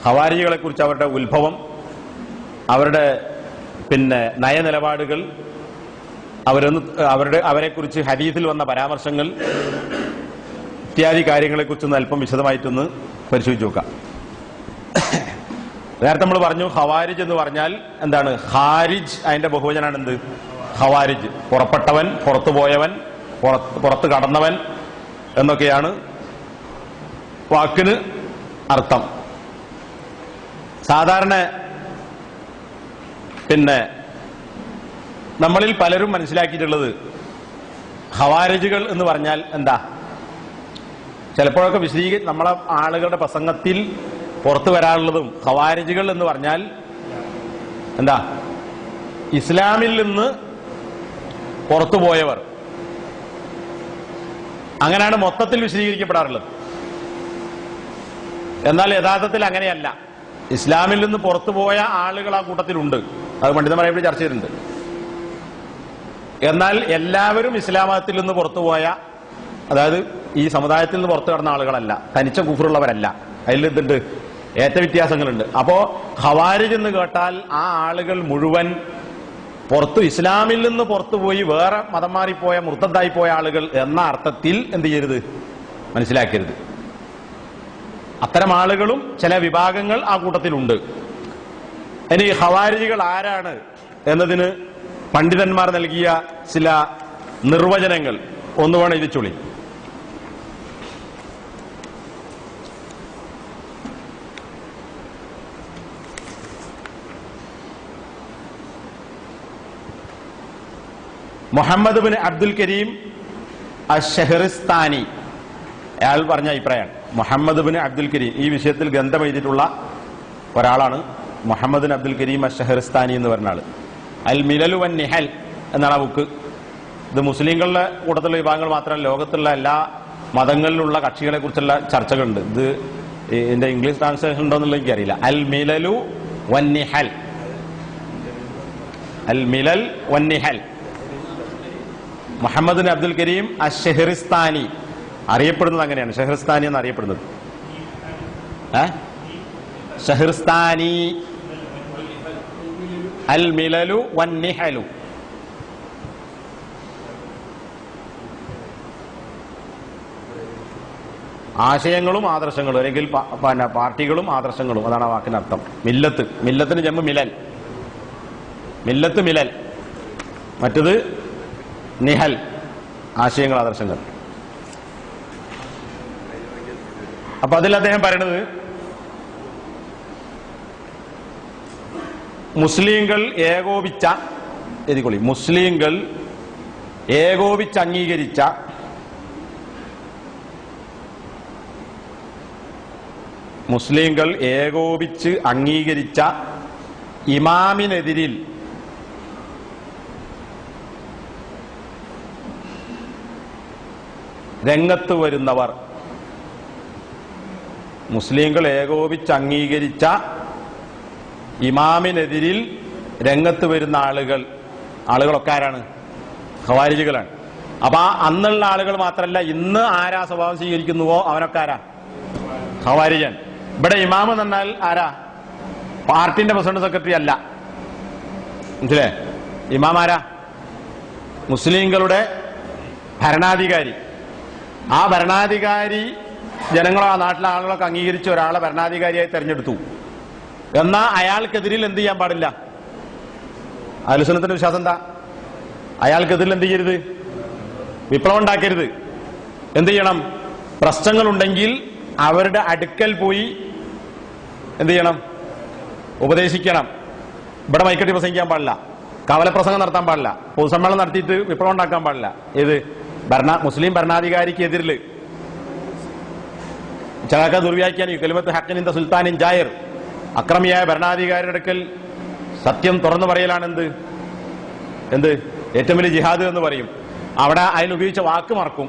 ഖവാരിജികളെ കുറിച്ച് അവരുടെ ഉത്ഭവം, അവരുടെ നയനിലപാടുകൾ, അവരെക്കുറിച്ച് ഹദീസിൽ വന്ന പരാമർശങ്ങൾ ഇത്യാദി കാര്യങ്ങളെക്കുറിച്ചൊന്ന് അല്പം വിശദമായിട്ടൊന്ന് പരിശോധിച്ച് നോക്കാം. നേരത്തെ നമ്മൾ പറഞ്ഞു ഖവാരിജ് എന്ന് പറഞ്ഞാൽ എന്താണ്? ഖാരിജ് അതിന്റെ ബഹുവചനാണ് എന്ത്? ഖവാരിജ്. പുറപ്പെട്ടവൻ, പുറത്തുപോയവൻ, പുറത്ത് കടന്നവൻ എന്നൊക്കെയാണ് വാക്കിന് അർത്ഥം. സാധാരണ നമ്മളിൽ പലരും മനസ്സിലാക്കിയിട്ടുള്ളത് ഖവാരിജുകൾ എന്ന് പറഞ്ഞാൽ എന്താ? ചിലപ്പോഴൊക്കെ നമ്മളെ ആളുകളുടെ പ്രസംഗത്തിൽ പുറത്തു വരാറുള്ളതും ഖവാരിജുകൾ എന്ന് പറഞ്ഞാൽ എന്താ? ഇസ്ലാമിൽ നിന്ന് പുറത്തുപോയവർ, അങ്ങനെയാണ് മൊത്തത്തിൽ വിശദീകരിക്കപ്പെടാറുള്ളത്. എന്നാൽ യഥാർത്ഥത്തിൽ അങ്ങനെയല്ല. ഇസ്ലാമിൽ നിന്ന് പുറത്തുപോയ ആളുകൾ ആ കൂട്ടത്തിലുണ്ട്. അത് പണ്ഡിതന്മാരെ ഇവിടെ ചർച്ച ചെയ്തിട്ടുണ്ട്. എന്നാൽ എല്ലാവരും ഇസ്ലാം മതത്തിൽ നിന്ന് പുറത്തുപോയ, അതായത് ഈ സമുദായത്തിൽ നിന്ന് പുറത്തു കടന്ന ആളുകളല്ല, തനിച്ച കുഫറുള്ളവരല്ല. അതിൽ എന്തുണ്ട്? വ്യത്യാസങ്ങളുണ്ട്. അപ്പോ ഖവാരിജ് എന്ന് കേട്ടാൽ ആ ആളുകൾ മുഴുവൻ ഇസ്ലാമിൽ നിന്ന് പുറത്തുപോയി വേറെ മതം മാറിപ്പോയ, മുർത്തദ്ദായി പോയ ആളുകൾ എന്ന അർത്ഥത്തിൽ എന്ത് ചെയ്യരുത്? മനസ്സിലാക്കരുത്. അത്തരം ആളുകളും ചില വിഭാഗങ്ങൾ ആ കൂട്ടത്തിലുണ്ട്. ഇനി ഖവാരിജികൾ ആരാണ് എന്നതിന് പണ്ഡിതന്മാർ നൽകിയ ചില നിർവചനങ്ങൾ ഒന്നുവേണം ഇത് ചൊല്ലി. മുഹമ്മദ് ബിൻ അബ്ദുൽ കരീം അഷ്ശഹ്റിസ്ഥാനി അയാൾ പറഞ്ഞ അഭിപ്രായമാണ്. മുഹമ്മദ് ബിൻ അബ്ദുൽ കരീം ഈ വിഷയത്തിൽ ഗ്രന്ഥം എഴുതിയിട്ടുള്ള ഒരാളാണ്. മുഹമ്മദ് ബിൻ അബ്ദുൽ കരീം അഷ്ശഹ്റിസ്ഥാനി എന്ന് പറഞ്ഞ ആള്. അൽ മിലലു വൻ നിഹൽ എന്നാണ് ആ ബുക്ക്. ഇത് മുസ്ലിങ്ങളുടെ കൂട്ടത്തിലുള്ള വിഭാഗങ്ങൾ മാത്രമല്ല, ലോകത്തുള്ള എല്ലാ മതങ്ങളിലുള്ള കക്ഷികളെ കുറിച്ചുള്ള ചർച്ചകളുണ്ട്. ഇത് ഇതിന്റെ ഇംഗ്ലീഷ് ട്രാൻസ്ലേഷൻ ഉണ്ടോ എന്നുള്ളത് എനിക്കറിയില്ല. അൽ മിലലു വൻ നിഹൽ, അൽ മിലൽ വൻ നിഹൽ. മുഹമ്മദ് ബിൻ അബ്ദുൽ കരീം അഷ്ശഹ്റിസ്ഥാനി അറിയപ്പെടുന്നത് അങ്ങനെയാണ്. ഷഹ്റിസ്ഥാനി എന്ന് അറിയപ്പെടുന്നത്. ഷഹ്റിസ്ഥാനി, അൽ മിലലു വൻ നിഹലു. ആശയങ്ങളും ആദർശങ്ങളും, അല്ലെങ്കിൽ പാർട്ടികളും ആദർശങ്ങളും, അതാണ് ആ വാക്കിനർത്ഥം. മില്ലത്ത്, മില്ലത്തിന് ജമ്മു മിലൽ, മില്ലത്ത് മിലൽ. മറ്റത് നിഹൽ, ആശയങ്ങൾ ആദർശങ്ങൾ. അപ്പൊ അതിൽ അദ്ദേഹം പറയുന്നത് മുസ്ലിങ്ങൾ ഏകോപിച്ച് അംഗീകരിച്ച ഇമാമിനെതിരിൽ രംഗത്ത് വരുന്നവർ, മുസ്ലിങ്ങൾ ഏകോപിച്ച് അംഗീകരിച്ച ഇമാമിനെതിരിൽ രംഗത്ത് വരുന്ന ആളുകളൊക്കെ ആരാണ്? ഖവാരിജികളാണ്. അപ്പൊ അന്നുള്ള ആളുകൾ മാത്രമല്ല, ഇന്ന് ആരാ സ്വഭാവം സ്വീകരിക്കുന്നുവോ അവനൊക്കെ ആരാ? ഖവാരിജൻ. ഇവിടെ ഇമാം എന്നാൽ ആരാ? പാർട്ടിന്റെ പ്രസിഡന്റ് സെക്രട്ടറി അല്ല. മനസ്സിലേ? ഇമാം ആരാ? മുസ്ലിങ്ങളുടെ ഭരണാധികാരി. ആ ഭരണാധികാരി ജനങ്ങളോ ആ നാട്ടിലെ ആളുകളൊക്കെ അംഗീകരിച്ച ഒരാളെ ഭരണാധികാരിയായി തെരഞ്ഞെടുത്തു. എന്നാ അയാൾക്കെതിരിൽ എന്ത് ചെയ്യാൻ പാടില്ല? അഹ്ലുസുന്നത്തിന്റെ വിശ്വാസം എന്താ? അയാൾക്കെതിരിൽ എന്ത് ചെയ്യരുത്? വിപ്ലവം ഉണ്ടാക്കരുത്. എന്ത് ചെയ്യണം? പ്രശ്നങ്ങളുണ്ടെങ്കിൽ അവരുടെ അടുക്കൽ പോയി എന്ത് ചെയ്യണം? ഉപദേശിക്കണം. ഇവിടെ മൈക്കട്ടി പ്രസംഗിക്കാൻ പാടില്ല, കവലപ്രസംഗം നടത്താൻ പാടില്ല, പൊതുസമ്മേളനം നടത്തിയിട്ട് വിപ്ലവം ഉണ്ടാക്കാൻ പാടില്ല. ഏത് മുസ്ലിം ഭരണാധികാരിക്ക് എതിരിൽ ചാക്ക ദുർവ്യാഖ്യാനിക്കും. കലിമത്ത് ഹഖ്നിന്റെ സുൽത്താനിൻ ജായർ, അക്രമിയായ ഭരണാധികാരിയുടെ അടുക്കൽ സത്യം തുറന്നു പറയലാണ് എന്ത് ഏറ്റവും വലിയ ജിഹാദ് എന്ന് പറയും. അവിടെ അതിനുപയോഗിച്ച വാക്ക് മറക്കും.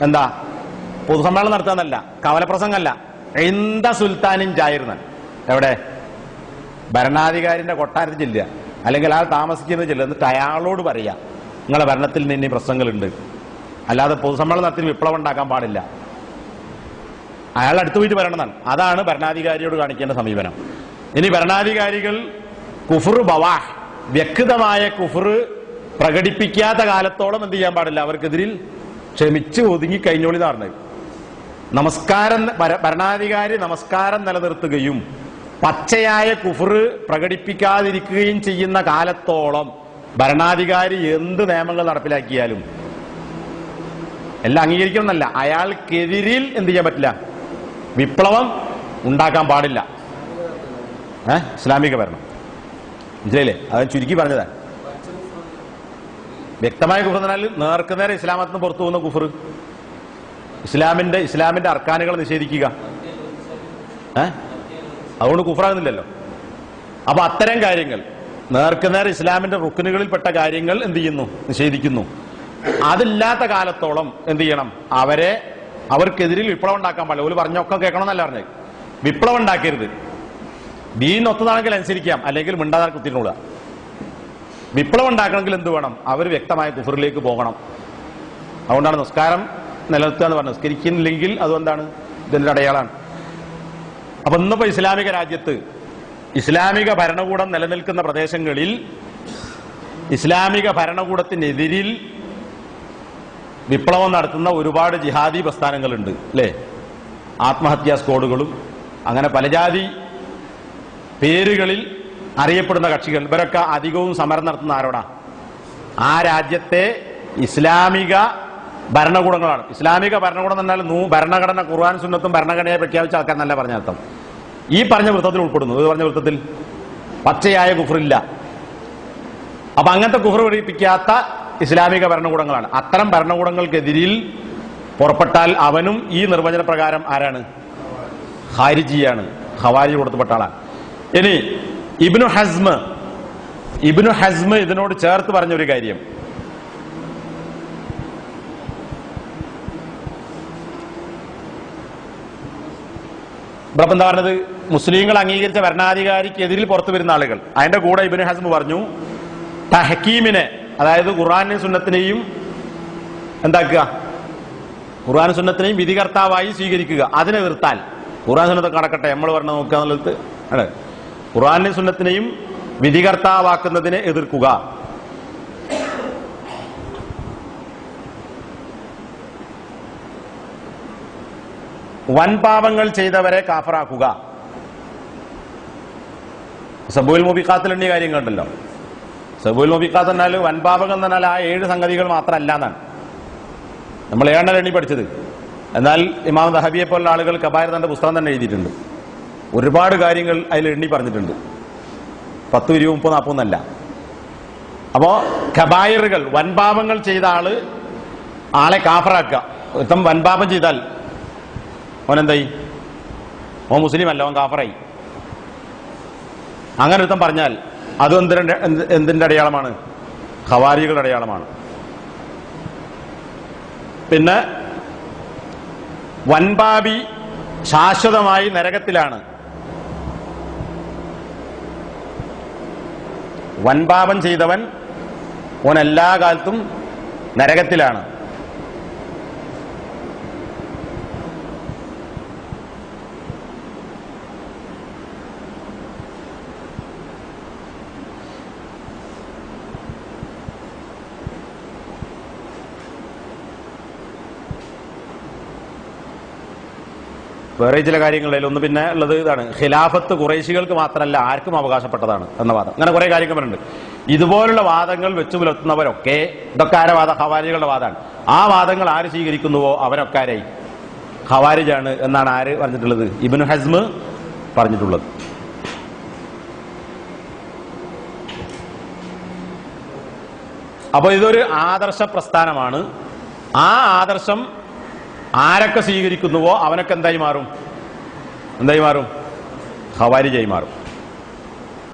എന്താ? പൊതുസമ്മേളനം നടത്താന്നല്ല, കവലപ്രസംഗമല്ല, ഇന്ത സുൽത്താനിൻ ജായർ എന്നാണ്. എവിടെ? ഭരണാധികാരിന്റെ കൊട്ടാരത്തിൽ ചെല്ലുക, അല്ലെങ്കിൽ അയാൾ താമസിക്കുന്നത് ചെല്ലുക, എന്നിട്ട് അയാളോട് പറയാ നിങ്ങളെ ഭരണത്തിൽ നിന്ന് പ്രശ്നങ്ങളുണ്ട്, അല്ലാതെ പൊതുസമ്മേളനം നടത്തി വിപ്ലവം ഉണ്ടാക്കാൻ പാടില്ല. അയാൾ അടുത്ത് പോയിട്ട് പറയണമെന്നാണ്. അതാണ് ഭരണാധികാരിയോട് കാണിക്കേണ്ട സമീപനം. ഇനി ഭരണാധികാരികൾ കുഫ്ർ ബവാഹ്, വ്യക്തമായ കുഫ്ർ പ്രകടിപ്പിക്കാത്ത കാലത്തോളം എന്ത് ചെയ്യാൻ പാടില്ല, അവർക്കെതിരിൽ ക്ഷമിച്ച് ഒതുങ്ങി കഴിഞ്ഞോളി എന്ന് പറഞ്ഞത്. നമസ്കാരം, ഭരണാധികാരി നമസ്കാരം നിലനിർത്തുകയും പച്ചയായ കുഫ്ർ പ്രകടിപ്പിക്കാതിരിക്കുകയും ചെയ്യുന്ന കാലത്തോളം ഭരണാധികാരി എന്ത് നിയമങ്ങൾ നടപ്പിലാക്കിയാലും എല്ലാം അംഗീകരിക്കണമെന്നല്ല, അയാൾക്കെതിരിൽ എന്ത് ചെയ്യാൻ പറ്റില്ല, വിപ്ലവം ഉണ്ടാക്കാൻ പാടില്ല. ഇസ്ലാമിക ഭരണം മനസ്സിലായില്ലേ? അത് ചുരുക്കി പറഞ്ഞതാണ്. വ്യക്തമായ കുഫർ എന്ന് പറഞ്ഞാൽ നേർക്കുനേരെ ഇസ്ലാമത്തിൽ നിന്ന് പുറത്തു പോകുന്ന കുഫർ, ഇസ്ലാമിന്റെ അർക്കാനുകൾ നിഷേധിക്കുക. അതുകൊണ്ട് കുഫറാകുന്നില്ലല്ലോ. അപ്പൊ അത്തരം കാര്യങ്ങൾ നേർക്കുനേരെ ഇസ്ലാമിന്റെ റുക്കനുകളിൽപ്പെട്ട കാര്യങ്ങൾ എന്ത് ചെയ്യുന്നു, നിഷേധിക്കുന്നു. അതില്ലാത്ത കാലത്തോളം എന്ത് ചെയ്യണം, അവർക്കെതിരിൽ വിപ്ലവം ഉണ്ടാക്കാൻ പാടില്ല. ഒരു പറഞ്ഞൊക്കെ കേൾക്കണം എന്നല്ല പറഞ്ഞത്. വിപ്ലവം ഉണ്ടാക്കരുത്. ദീൻ ഒത്തതാണെങ്കിൽ അനുസരിക്കാം, അല്ലെങ്കിൽ മിണ്ടാതെ കുത്തിനോളുക. വിപ്ലവം ഉണ്ടാക്കണമെങ്കിൽ എന്ത് വേണം, അവർ വ്യക്തമായ കുഫറിലേക്ക് പോകണം. അതുകൊണ്ടാണ് നിസ്കാരം നിലനിർത്തുക എന്ന് പറഞ്ഞത്. നിസ്കരിക്കുന്നില്ലെങ്കിൽ അതുകൊണ്ടാണ് ഇതിന്റെ അടയാളാണ്. അപ്പൊ ഇന്നിപ്പോ ഇസ്ലാമിക രാജ്യത്ത് ഇസ്ലാമിക ഭരണകൂടം നിലനിൽക്കുന്ന പ്രദേശങ്ങളിൽ ഇസ്ലാമിക ഭരണകൂടത്തിനെതിരിൽ വിപ്ലവം നടത്തുന്ന ഒരുപാട് ജിഹാദി പ്രസ്ഥാനങ്ങളുണ്ട് അല്ലേ? ആത്മഹത്യാ സ്ക്വാഡുകളും അങ്ങനെ പലജാതി പേരുകളിൽ അറിയപ്പെടുന്ന കക്ഷികൾ. ഇവരൊക്കെ അധികവും സമരം നടത്തുന്ന ആരോടാ? ആ രാജ്യത്തെ ഇസ്ലാമിക ഭരണകൂടങ്ങളാണ്. ഇസ്ലാമിക ഭരണകൂടം എന്ന് പറഞ്ഞാൽ ഭരണഘടന, ഖുർആൻ സുന്നത്തും ഭരണഘടനയെ പ്രഖ്യാപിച്ച ആൾക്കാർ എന്നല്ല പറഞ്ഞ അർത്ഥം. ഈ പറഞ്ഞ വൃത്തത്തിൽ ഉൾപ്പെടുന്നു. ഇത് പറഞ്ഞ വൃത്തത്തിൽ പച്ചയായ കുഫറില്ല. അപ്പൊ അങ്ങനത്തെ കുഫർ പഠിപ്പിക്കാത്ത ഇസ്ലാമിക ഭരണകൂടങ്ങളാണ്. അത്തരം ഭരണകൂടങ്ങൾക്കെതിരിൽ പുറപ്പെട്ടാൽ അവനും ഈ നിർവചന പ്രകാരം ആരാണ്? ഖാരിജിയാണ്, ഖവാരിജ് കൊടുത്തപ്പെട്ട ആളാണ്. ഇനി ഇബ്നു ഹസ്മ ഇതിനോട് ചേർത്ത് പറഞ്ഞൊരു കാര്യം, ഇവിടെ എന്താ പറഞ്ഞത്? മുസ്ലിങ്ങൾ അംഗീകരിച്ച ഭരണാധികാരിക്കെതിരിൽ പുറത്തു വരുന്ന ആളുകൾ. അതിന്റെ കൂടെ ഇബ്നു ഹസ്മ പറഞ്ഞു, തഹ്കീമിനെ, അതായത് ഖുർആനും സുന്നത്തിനെയും എന്താക്കുക, ഖുർആനും സുന്നത്തിനെയും വിധികർത്താവായി സ്വീകരിക്കുക. അതിനെ എതിർത്താൽ, ഖുർആൻ സുന്നത്തൊക്കെ നടക്കട്ടെ, നമ്മൾ പറഞ്ഞ നോക്കുക എന്നുള്ളത് ആണ്. ഖുർആനും സുന്നത്തിനെയും വിധികർത്താവാക്കുന്നതിനെ എതിർക്കുക. വൻപാപങ്ങൾ ചെയ്തവരെ കാഫറാക്കുക. സബൂൽ മുബിഖാത്തിൽ എണ്ണിയ കാര്യങ്ങളുണ്ടല്ലോ. സബൂൽ മുബിഖാത്ത് എന്നാൽ വൻപാപങ്ങൾ എന്ന് പറഞ്ഞാൽ ആ 7 സംഗതികൾ മാത്രമല്ല എന്നാണ് നമ്മൾ 7 എണ്ണി പഠിച്ചത്. എന്നാൽ ഇമാം ദഹബിയെ പോലുള്ള ആളുകൾ കബായർ തന്റെ പുസ്തകം തന്നെ എഴുതിയിട്ടുണ്ട്. ഒരുപാട് കാര്യങ്ങൾ അതിൽ എണ്ണി പറഞ്ഞിട്ടുണ്ട്. 10, 20, 30, 40 എന്നല്ല. അപ്പോ കബായറുകൾ, വൻപാപങ്ങൾ ചെയ്ത ആളെ കാഫറാക്കുക. ഇത്തം വൻപാപം ചെയ്താൽ ഓനെന്തായി? ഓ മുസ്ലിം അല്ല, ഓൻ കാഫറായി. അങ്ങനെ ഒരുത്തം പറഞ്ഞാൽ അത് എന്തിന്റെ അടയാളമാണ്? ഖവാരികളുടെ അടയാളമാണ്. പിന്നെ വൻപാപി ശാശ്വതമായി നരകത്തിലാണ്. വൻപാപം ചെയ്തവൻ ഓൻ എല്ലാ കാലത്തും നരകത്തിലാണ്. വേറെ ചില കാര്യങ്ങളിൽ ഒന്ന് പിന്നെ ഉള്ളത് ഇതാണ്, ഖിലാഫത്ത് ഖുറൈശികൾക്ക് മാത്രമല്ല ആർക്കും അവകാശപ്പെട്ടതാണ് എന്ന വാദം. അങ്ങനെ കുറെ കാര്യങ്ങൾ പറയുന്നുണ്ട്. ഇതുപോലുള്ള വാദങ്ങൾ വെച്ചു പുലർത്തുന്നവരൊക്കെ, ഇതൊക്കെ ആരെ വാദം? ഖവാരികളുടെ വാദമാണ്. ആ വാദങ്ങൾ ആര് സ്വീകരിക്കുന്നുവോ അവരൊക്കെ ആരായി? ഖവാരിജാണ് എന്നാണ് ആര് പറഞ്ഞിട്ടുള്ളത്? ഇബ്നു ഹസ്മ പറഞ്ഞിട്ടുള്ളത്. അപ്പൊ ഇതൊരു ആദർശ പ്രസ്ഥാനമാണ്. ആ ആദർശം ആരൊക്കെ സ്വീകരിക്കുന്നുവോ അവനൊക്കെ എന്തായി മാറും? ഖവാരിജായി മാറും.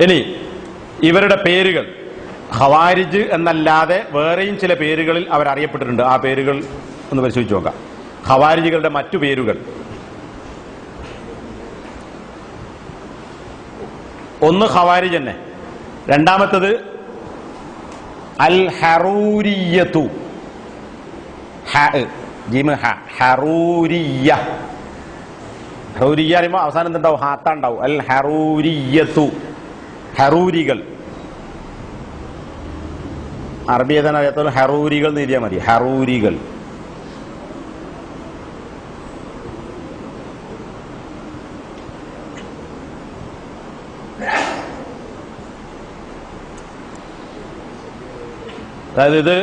ഇനി ഇവരുടെ പേരുകൾ ഖവാരിജ് എന്നല്ലാതെ വേറെയും ചില പേരുകളിൽ അവരറിയപ്പെട്ടിട്ടുണ്ട്. ആ പേരുകൾ ഒന്ന് പരിശോധിച്ച് നോക്കാം. ഖവാരിജുകളുടെ മറ്റു പേരുകൾ: ഒന്ന് ഖവാരിജ് തന്നെ, രണ്ടാമത്തത് അൽ ഹറൂരിയത്തു, ഹറൂരിയ. ഹറൂരിയ പറയുമ്പോൾ അവസാനം എന്തുണ്ടാവും? ഹാത്ത ഉണ്ടാവും. അൽ ഹറൂരിയത്തു, ഹറൂരികൾ. അറബി ഏതാണ് അറിയാത്തവർ ഹറൂരികൾ എന്ന് എഴുതിയാൽ മതി. ഹറൂരികൾ. അതായത് ഇത്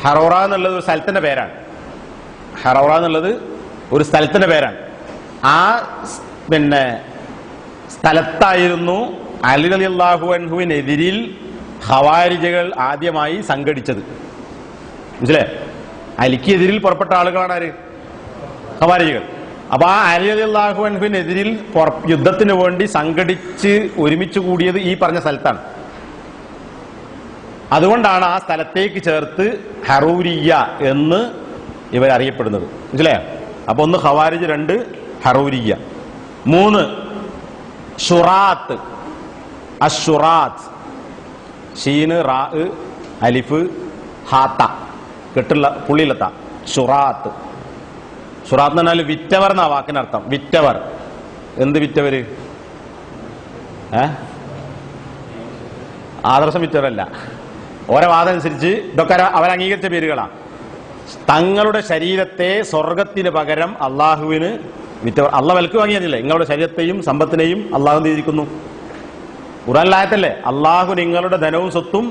ഹറോറ എന്നുള്ളത് ഒരു സ്ഥലത്തിന്റെ പേരാണ്. ഹറോറ എന്നുള്ളത് ഒരു സ്ഥലത്തിന്റെ പേരാണ്. ആ സ്ഥലത്തായിരുന്നു അലി റളിയല്ലാഹു അൻഹുവിനെതിരിൽ ഖവാരിജകൾ ആദ്യമായി സംഘടിച്ചത്. മനസ്സിലെ? അലിക്കെതിരിൽ പുറപ്പെട്ട ആളുകളാണ് ആര്? ഖവാരിജകൾ. അപ്പൊ ആ അലി റളിയല്ലാഹു അൻഹുവിനെതിരിൽ യുദ്ധത്തിന് വേണ്ടി സംഘടിച്ച് ഒരുമിച്ച് കൂടിയത് ഈ പറഞ്ഞ സ്ഥലത്താണ്. അതുകൊണ്ടാണ് ആ സ്ഥലത്തേക്ക് ചേർത്ത് ഹറൂരിയ എന്ന് ഇവരറിയപ്പെടുന്നത്. മനസ്സിലായോ? അപ്പൊ ഒന്ന് ഖവാരിജ്, രണ്ട് ഹറൂരിയ, മൂന്ന് ഷുറാത്ത്. അഷുറാത്ത്, ഷീന് റാ അലിഫ് ഹാത്ത, കെട്ടുള്ള പുള്ളിയിലെത്ത. ഷുറാത്ത്. ഷുറാത്ത് എന്ന് പറഞ്ഞാൽ വിറ്റവർ എന്നാ വാക്കിനർത്ഥം. വിറ്റവർ. എന്ത് വിറ്റവര്? ആദർശം വിറ്റവരല്ല. ഓരോ വാദം അനുസരിച്ച് ഇതൊക്കെ അവർ അംഗീകരിച്ച പേരുകളാണ്. തങ്ങളുടെ ശരീരത്തെ സ്വർഗത്തിന് പകരം അള്ളാഹുവിന് വിറ്റവർ. അള്ളാഹ് വിലക്ക് വാങ്ങിയതില്ലേ? നിങ്ങളുടെ ശരീരത്തെയും സമ്പത്തിനെയും അള്ളാഹു ചെയ്തിരിക്കുന്നു. ഖുർആനിലായത്തല്ലേ? അള്ളാഹു നിങ്ങളുടെ ധനവും സ്വത്തും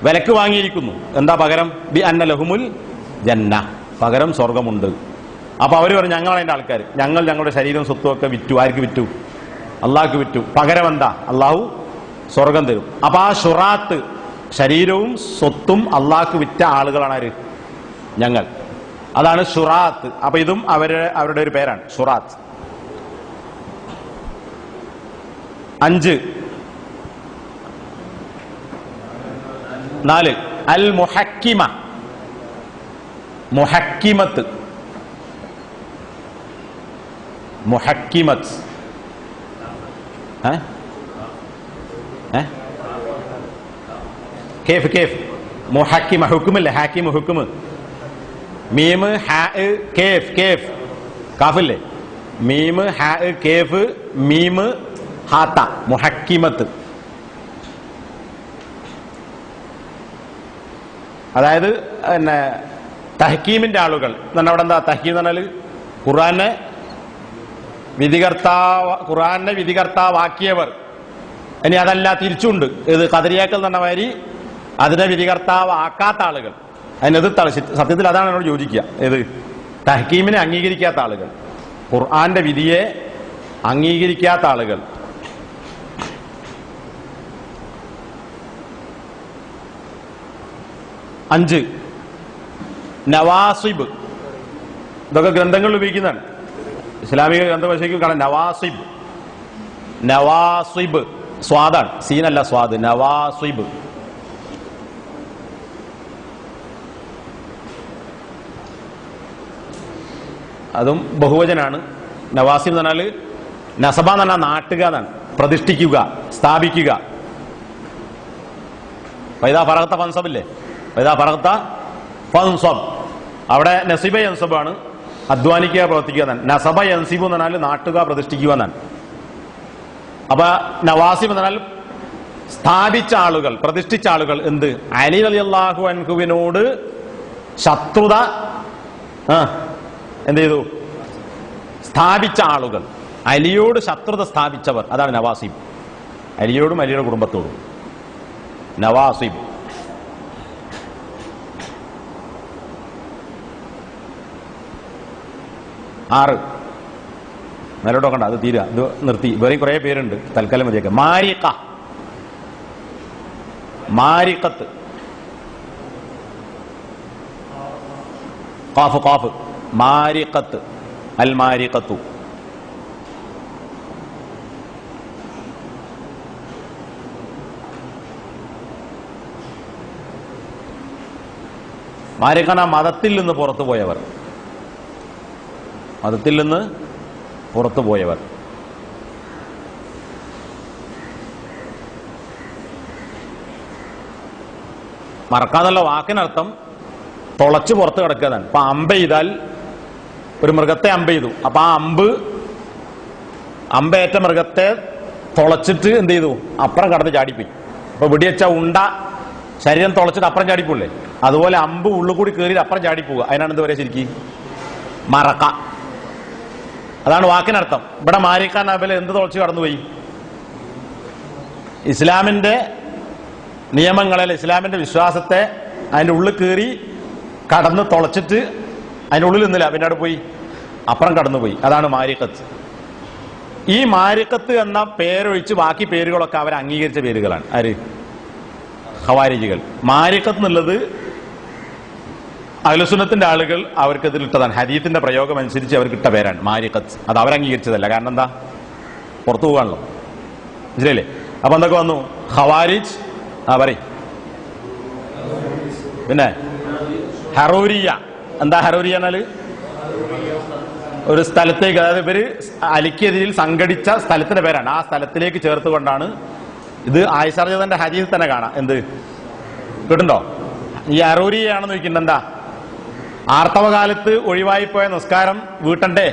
വിലക്ക് വാങ്ങിയിരിക്കുന്നു. എന്താ പകരം? ബി അന്ന ലഹുമുൽ ജന്ന, പകരം സ്വർഗമുണ്ട്. അപ്പൊ അവര് പറഞ്ഞു ഞങ്ങളാണ് അതിന്റെ ആൾക്കാർ. ഞങ്ങൾ ഞങ്ങളുടെ ശരീരവും സ്വത്തും ഒക്കെ വിറ്റു. ആർക്ക് വിറ്റു? അള്ളാഹ്ക്ക് വിറ്റു. പകരം എന്താ? അള്ളാഹു സ്വർഗം തരും. അപ്പൊ ആ ഷുറാത്ത്, ശരീരവും സ്വത്തും അള്ളാഹ്ക്ക് വിറ്റ ആളുകളാണ് ആര്? ഞങ്ങൾ. അതാണ് ഷുറാത്ത്. അപ്പൊ ഇതും അവരുടെ ഒരു പേരാണ്, ഷുറാത്ത്. 5, 4 അൽ മുഹക്കിമ, മുഹക്കിമത്ത്. മുഹക്കിമത്ത് കേഫ് കേഫ് മുഹക്കിമ. ഹുക്കുമല്ലേ? ഹാക്കിമ് ഹുക്കുമ്. മീമ് ഹാ കേഫ് കേഫ് കാഫില്ലേ? മീമ് ഹാ കേഫ് മീമ് ഹാത്ത. മുഹക്കിമത്ത്. അതായത് തഹ്കീമിന്റെ ആളുകൾ എന്നാണ്. അവിടെ എന്താ തഹ്കീം എന്ന് പറഞ്ഞാൽ? ഖുർആനെ വിധികർത്താവാക്കിയവർ. ഇനി അതല്ല, തിരിച്ചുണ്ട്. ഇത് ഖദരിയാക്കൾ എന്ന് പറഞ്ഞ മാതിരി അതിനെ വിധികർത്താവാക്കാത്ത ആളുകൾ. അതിനെതിർത്താണ്. സത്യത്തിൽ അതാണ് എന്നോട് യോജിക്കുക. ഏത്? തഹ്കീമിനെ അംഗീകരിക്കാത്ത ആളുകൾ, ഖുർആന്റെ വിധിയെ അംഗീകരിക്കാത്ത ആളുകൾ. 5 നവാസിബ്. ഇതൊക്കെ ഗ്രന്ഥങ്ങളിൽ ഉപയോഗിക്കുന്നതാണ്. ഇസ്ലാമിക ഗ്രന്ഥഭാഷയ്ക്ക് കാണാം നവാസിബ്. നവാസിബ് സ്വാദാണ്, സീനല്ല സ്വാദ്. നവാസിബ്. അതും ബഹുവചനാണ്. നവാസിബ് എന്ന് പറഞ്ഞാൽ നസബ എന്ന് പറഞ്ഞാൽ നാട്ടുക എന്നാണ്. പ്രതിഷ്ഠിക്കുക, സ്ഥാപിക്കുക. പൈതാ ഫറഹത്ത ഫൻസബില്ലേ? പൈതാ ഫറഹത്ത ഫൻസബ്. അവിടെ നസിബ യൻസബാണ്, അധ്വാനിക്കുക, പ്രവർത്തിക്കുക എന്നാണ്. നസബ യൻസിബ് എന്ന് പറഞ്ഞാൽ നാട്ടുക, പ്രതിഷ്ഠിക്കുക എന്നാണ്. അപ്പൊ നവാസിബ് എന്ന് പറഞ്ഞാൽ സ്ഥാപിച്ച ആളുകൾ, പ്രതിഷ്ഠിച്ച ആളുകൾ. എന്ത്? അലി റളിയല്ലാഹു അൻഹുവിനോട് ശത്രുത എന്ത് ചെയ്തു? സ്ഥാപിച്ച ആളുകൾ. അലിയോട് ശത്രുത സ്ഥാപിച്ചവർ. അതാണ് നവാസിബ്. അലിയോടും അലിയുടെ കുടുംബത്തോടും നവാസിബ്. ആറ് മേലോട്ട് നോക്കണ്ട, അത് തീരുക. ഇത് നിർത്തി. വേറെയും കുറെ പേരുണ്ട്, തൽക്കാലം മതിയൊക്കെ. മാരിഖ, മാരിഖത്ത്. ഖാഫ് ഖാഫ് മാരിഖത്ത്. അൽ മാരിഖത്തു. മാരിഖന മതത്തിൽ നിന്ന് പുറത്തുപോയവർ. മതത്തിൽ നിന്ന് പുറത്തുപോയവർ. മറക്കാന്നുള്ള വാക്കിനർത്ഥം തുളച്ച് പുറത്ത് കിടക്കുന്നതാണ്. ഇപ്പൊ അമ്പ ചെയ്താൽ ഒരു മൃഗത്തെ അമ്പ് ചെയ്തു. അപ്പൊ ആ അമ്പേറ്റ മൃഗത്തെ തുളച്ചിട്ട് എന്ത് ചെയ്തു? അപ്പുറം കടന്ന് ചാടിപ്പോയി. അപ്പൊ വെടിവെച്ച ഉണ്ട ശരീരം തുളച്ചിട്ട് അപ്പുറം ചാടിപ്പോല്ലേ, അതുപോലെ അമ്പ് ഉള്ളിൽ കൂടി കയറി അപ്പുറം ചാടിപ്പോവുക. അതിനാണ് എന്ത് പറയുക ശരിക്കും? മറക്ക. അതാണ് വാക്കിനർത്ഥം. ഇവിടെ മാരിക്കാൻ നബിൽ എന്ത് തുളച്ച് കടന്നുപോയി? ഇസ്ലാമിന്റെ നിയമങ്ങളിൽ ഇസ്ലാമിന്റെ വിശ്വാസത്തെ അതിന്റെ ഉള്ളിൽ കയറി കടന്ന് തുളച്ചിട്ട് അതിന്റെ ഉള്ളിൽ നിന്നില്ല, പിന്നെ അവിടെ പോയി അപ്പുറം കടന്നുപോയി. അതാണ് മാരിക്കത്ത്. ഈ മാരിക്കത്ത് എന്ന പേരൊഴിച്ച് ബാക്കി പേരുകളൊക്കെ അവർ അംഗീകരിച്ച പേരുകളാണ്. ആര്? ഖവാരിജികൾ. മാരിക്കത്ത് എന്നുള്ളത് അഹ്ലുസുന്നത്തിന്റെ ആളുകൾ അവർക്കതിലിട്ടതാണ്. ഹദീത്തിന്റെ പ്രയോഗം അനുസരിച്ച് അവർക്കിട്ട പേരാണ് മാരിക്കത്ത്. അത് അവരംഗീകരിച്ചതല്ല. കാരണം എന്താ? പുറത്തു പോകാണല്ലോ. മനസ്സിലായില്ലേ? അപ്പൊ എന്തൊക്കെ വന്നു? ഖവാരിജ്. പറയും. പിന്നെ ഹറൂരിയ. എന്താ ഹറൂരിയ എന്നാല്? ഒരു സ്ഥലത്തേക്ക്, അതായത് ഇവര് അലിക്കെതിരിൽ സംഘടിച്ച സ്ഥലത്തിന്റെ പേരാണ്. ആ സ്ഥലത്തിലേക്ക് ചേർത്തുകൊണ്ടാണ് ഇത്. ആയിഷാർജന്റെ ഹദീസിൽ തന്നെ കാണാം. എന്ത് കേട്ടുണ്ടോ? ഈ ഹറൂരിയാണെന്ന് ചോദിക്കുന്നത് എന്താ? ആർത്തവകാലത്ത് ഒഴിവായിപ്പോയ നിസ്കാരം വീട്ടണ്ടേ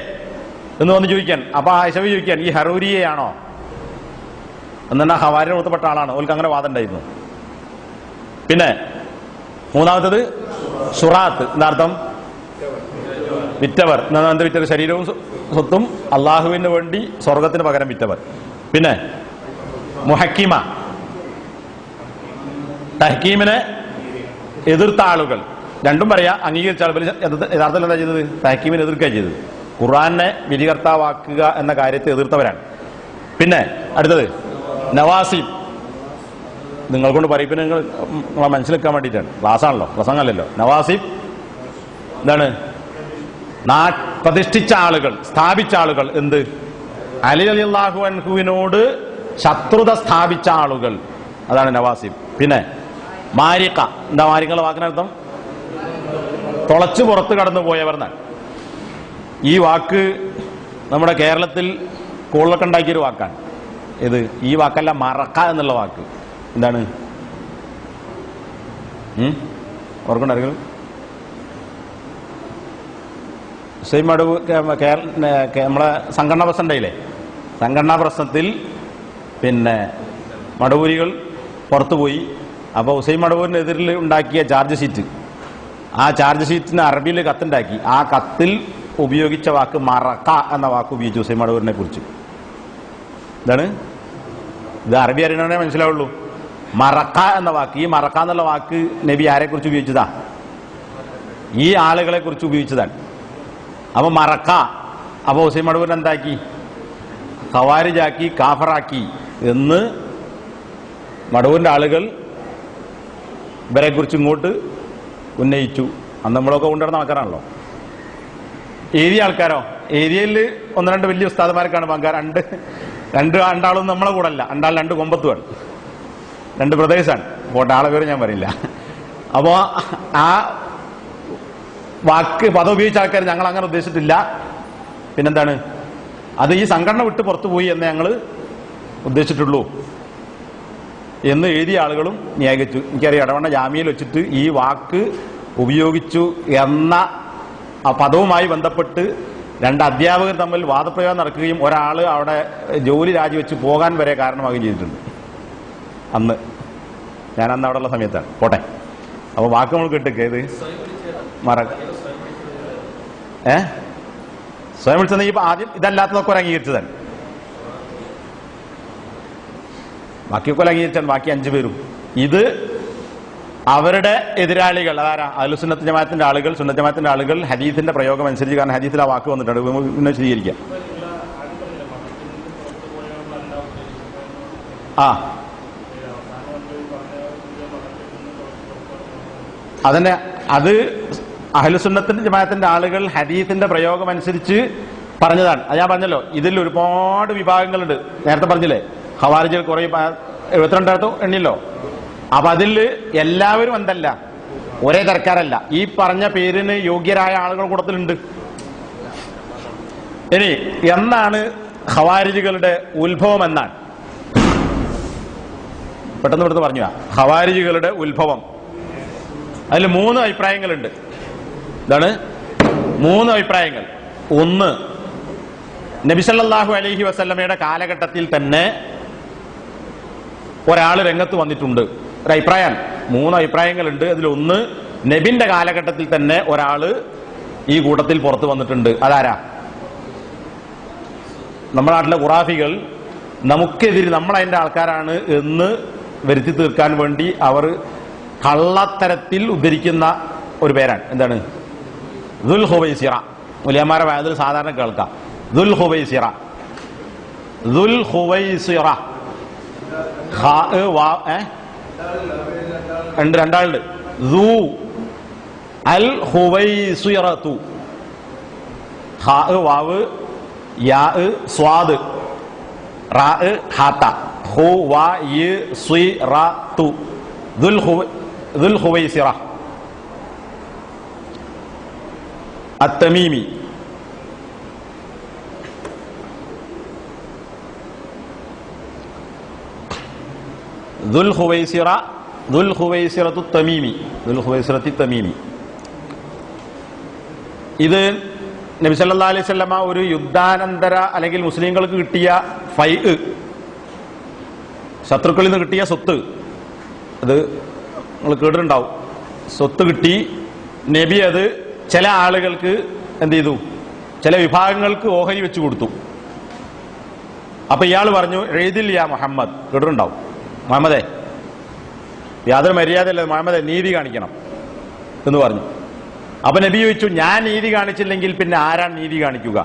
എന്ന് വന്ന് ചോദിക്കാൻ. അപ്പൊ ആയിഷവി ചോദിക്കാൻ, ഈ ഹറൂരിയാണോ എന്നാ? ഹവാരിയുടെ ഉൾപ്പെട്ട ആളാണ്. ഓൾക്ക് അങ്ങനെ വാദം ഉണ്ടായിരുന്നു. പിന്നെ മൂന്നാമത്തത് ഷുറാത്ത്. എന്താർത്ഥം? വിറ്റവർ. എന്ത് വിറ്റവർ? ശരീരവും സ്വത്തും അള്ളാഹുവിന് വേണ്ടി സ്വർഗത്തിന് പകരം വിറ്റവർ. പിന്നെ മുഹക്കിമ, തഹ്കീമിനെ എതിർത്ത ആളുകൾ. രണ്ടും പറയാ. അംഗീകരിച്ച ആളുകൾ യഥാർത്ഥത്തിൽ എന്താ ചെയ്തത്? തഹ്കീമിനെ എതിർക്കുക ചെയ്തത്. ഖുർആനെ വിധികർത്താവാക്കുക എന്ന കാര്യത്തെ എതിർത്തവരാണ്. പിന്നെ അടുത്തത് നവാസിബ്. നിങ്ങൾ കൊണ്ട് പറയിപ്പിന് നിങ്ങൾ മനസ്സിലാക്കാൻ വേണ്ടിയിട്ടാണ്. ക്ലാസ്സാണല്ലോ, പ്രസംഗമല്ലല്ലോ. നവാസിബ് എന്താണ്? പ്രതിഷ്ഠിച്ച ആളുകൾ, സ്ഥാപിച്ച ആളുകൾ. എന്ത്? അലി റളിയല്ലാഹു അൻഹുവിനോട് ശത്രുത സ്ഥാപിച്ച ആളുകൾ. അതാണ് നവാസിബ്. പിന്നെ മാരിക്ക. എന്താ മാരിക്കയുടെ വാക്കിനർത്ഥം? തുളച്ചു പുറത്ത് കടന്നു പോയവർ എന്നാണ്. ഈ വാക്ക് നമ്മുടെ കേരളത്തിൽ കോളൊക്കെ ഉണ്ടാക്കിയൊരു വാക്കാണ്. ഇത് ഈ വാക്കല്ല, മറക്ക എന്നുള്ള വാക്ക്. എന്താണ്? ഓർക്കണ്ടായിരിക്കും. ഹുസൈൻ മടവൂർ നമ്മളെ സംഘടനാ പ്രശ്നം ഉണ്ടായില്ലേ? സംഘടനാ പ്രശ്നത്തിൽ പിന്നെ മടവൂരികൾ പുറത്തുപോയി. അപ്പോൾ ഹുസൈൻ മടവൂരിനെതിരിൽ ഉണ്ടാക്കിയ ചാർജ് ഷീറ്റ്, ആ ചാർജ് ഷീറ്റിന് അറബിയിൽ കത്തുണ്ടാക്കി. ആ കത്തിൽ ഉപയോഗിച്ച വാക്ക് മറക്ക എന്ന വാക്ക് ഉപയോഗിച്ചു ഹുസൈൻ മടവൂരിനെ കുറിച്ച്. എന്താണ് ഇത്? അറബി അറിയണേ മനസ്സിലാവുള്ളൂ. മറക്ക എന്ന വാക്ക്. ഈ മറക്ക എന്നുള്ള വാക്ക് നബി ആരെ കുറിച്ച് ഉപയോഗിച്ചതാ? ഈ ആളുകളെ കുറിച്ച് ഉപയോഗിച്ചതാണ്. അപ്പൊ മറക്ക. അപ്പൊ ഹുസൈൻ മടവൂരിനെ എന്താക്കി? ഖവാരിജാക്കി, കാഫറാക്കി എന്ന് മടവൂരിന്റെ ആളുകൾ ഇവരെ കുറിച്ച് ഇങ്ങോട്ട് ഉന്നയിച്ചു. അന്ന് നമ്മളൊക്കെ കൊണ്ടുവരുന്ന ആൾക്കാരാണല്ലോ. ഏരിയ ആൾക്കാരോ? ഏരിയയിൽ ഒന്ന് രണ്ട് വലിയ ഉസ്താദന്മാർക്കാണ് പങ്ക. രണ്ടാളും നമ്മളെ കൂടെ അല്ല. രണ്ട് കൊമ്പത്തുമാണ്. രണ്ട് ബ്രദേഴ്സാണ്. പോട്ടെ, ആളെ പേര് ഞാൻ പറയില്ല. അപ്പോ ആ വാക്ക് പദം ഉപയോഗിച്ച ആൾക്കാർ ഞങ്ങൾ അങ്ങനെ ഉദ്ദേശിച്ചിട്ടില്ല. പിന്നെന്താണ്? അത് ഈ സംഘടന വിട്ട് പുറത്തു പോയി എന്ന് ഞങ്ങൾ ഉദ്ദേശിച്ചിട്ടുള്ളൂ എന്ന് എഴുതിയ ആളുകളും ന്യായീകരിച്ചു. എനിക്കറിയാം, ഇടവണ്ണ ജാമ്യയിൽ വെച്ചിട്ട് ഈ വാക്ക് ഉപയോഗിച്ചു എന്ന ആ പദവുമായി ബന്ധപ്പെട്ട് രണ്ട് അധ്യാപകർ തമ്മിൽ വാദപ്രയോഗം നടക്കുകയും ഒരാൾ അവിടെ ജോലി രാജിവെച്ച് പോകാൻ വരെ കാരണമാകുകയും ചെയ്തിട്ടുണ്ട്. അന്ന് ഞാനന്ന് അവിടെ ഉള്ള സമയത്താണ്. പോട്ടെ. അപ്പൊ വാക്ക് നമ്മൾ കേട്ടിട്ട് ഇത് സ്വയം വിളിച്ചത് ഈ ആദ്യം ഇതല്ലാത്തതൊക്കെ ഒരു അംഗീകരിച്ചതാണ്. ബാക്കിയൊക്കെ അംഗീകരിച്ചാണ്. ബാക്കി 5 പേരും ഇത് അവരുടെ എതിരാളികൾ. അതാരാ? അഹ്ലു സുന്നത്ത് ജമാഅത്തിന്റെ ആളുകൾ, സുന്നത്ത് ജമാഅത്തിന്റെ ആളുകൾ ഹദീസിന്റെ പ്രയോഗം അനുസരിച്ച്. കാരണം ഹദീസിൽ ആ വാക്ക് വന്നിട്ടുണ്ട്. പിന്നെ സ്വീകരിക്കാം. അതന്നെ. അത് അഹ്ലു സുന്നത്തിന്റെ ജമാഅത്തിന്റെ ആളുകൾ ഹദീസിന്റെ പ്രയോഗം അനുസരിച്ച് പറഞ്ഞതാണ്. അത് ഞാൻ പറഞ്ഞല്ലോ. ഇതിൽ ഒരുപാട് വിഭാഗങ്ങളുണ്ട്. നേരത്തെ പറഞ്ഞില്ലേ, ഖവാരിജികൾ കുറെ 72 എണ്ണിയല്ലോ. അപ്പൊ അതിൽ എല്ലാവരും എന്തല്ല, ഒരേ തരക്കാരല്ല. ഈ പറഞ്ഞ പേരിന് യോഗ്യരായ ആളുകൾ കൂട്ടത്തിലുണ്ട്. ഇനി എന്നാണ് ഖവാരിജികളുടെ ഉത്ഭവം? എന്നാണ് പെട്ടെന്ന് ഇവിടുന്ന് പറഞ്ഞു. ഖവാരിജികളുടെ ഉത്ഭവം അതിൽ 3 അഭിപ്രായങ്ങളുണ്ട്. ഇതാണ് 3 അഭിപ്രായങ്ങൾ. ഒന്ന്, നബി സല്ലല്ലാഹു അലൈഹി വസല്ലമയുടെ കാലഘട്ടത്തിൽ തന്നെ ഒരാൾ രംഗത്ത് വന്നിട്ടുണ്ട്. ഒരു അഭിപ്രായം, 3 അഭിപ്രായങ്ങളുണ്ട്. അതിലൊന്ന്, നബിന്റെ കാലഘട്ടത്തിൽ തന്നെ ഒരാള് ഈ കൂട്ടത്തിൽ പുറത്തു വന്നിട്ടുണ്ട്. അതാരാ? നമ്മുടെ നാട്ടിലെ ഖുറാഫികൾ നമുക്കെതിരെ നമ്മളതിന്റെ ആൾക്കാരാണ് എന്ന് വരുത്തി തീർക്കാൻ വേണ്ടി അവർ കള്ളത്തരത്തിൽ ഉദ്ധരിക്കുന്ന ഒരു പേരാണ്. എന്താണ്? ദുൽ ഖുവൈസിറ. മുലിയന്മാരെ വായതിൽ സാധാരണ കേൾക്കാം. ദുൽ ഖുവൈസിറ, ദുൽ ഖുവൈസിറ. രണ്ടാളുണ്ട്. ദു അൽ ഖുവൈസിറതു. ഖാ വാവ് യാ സ്വാദ് റാ ഹാത്ത ഖുവൈസിറതു. ദുൽ ഖുവൈസിറ അത്തമീമി. ദുൽ ഖുവൈസിറ, ദുൽ ഖുവൈസിറത്തു തമീമി, ദുൽ ഖുവൈസിറത്തി തമീമി. ഇത് നബി സല്ലല്ലാഹു അലൈഹി വസല്ലമ ഒരു യുദ്ധാനന്തര അല്ലെങ്കിൽ മുസ്ലിങ്ങൾക്ക് കിട്ടിയ ഫൈഅ്, ശത്രുക്കളിൽ നിന്ന് കിട്ടിയ സ്വത്ത്, അത് നിങ്ങൾ കേട്ടിട്ടുണ്ടാവും. സ്വത്ത് കിട്ടി, നബി അത് ചില ആളുകൾക്ക് എന്ത് ചെയ്തു? ചില വിഭാഗങ്ങൾക്ക് ഓഹരി വെച്ചു കൊടുത്തു. അപ്പൊ ഇയാൾ പറഞ്ഞു, എഴുതില്ല യാ മുഹമ്മദ്. കേട്ടിട്ടുണ്ടാവും. മുഹമ്മദേ, യാതൊരു മര്യാദയല്ല, മുഹമ്മദേ നീതി കാണിക്കണം എന്ന് പറഞ്ഞു. അപ്പൊ നബി ചോദിച്ചു, ഞാൻ നീതി കാണിച്ചില്ലെങ്കിൽ പിന്നെ ആരാണ് നീതി കാണിക്കുക?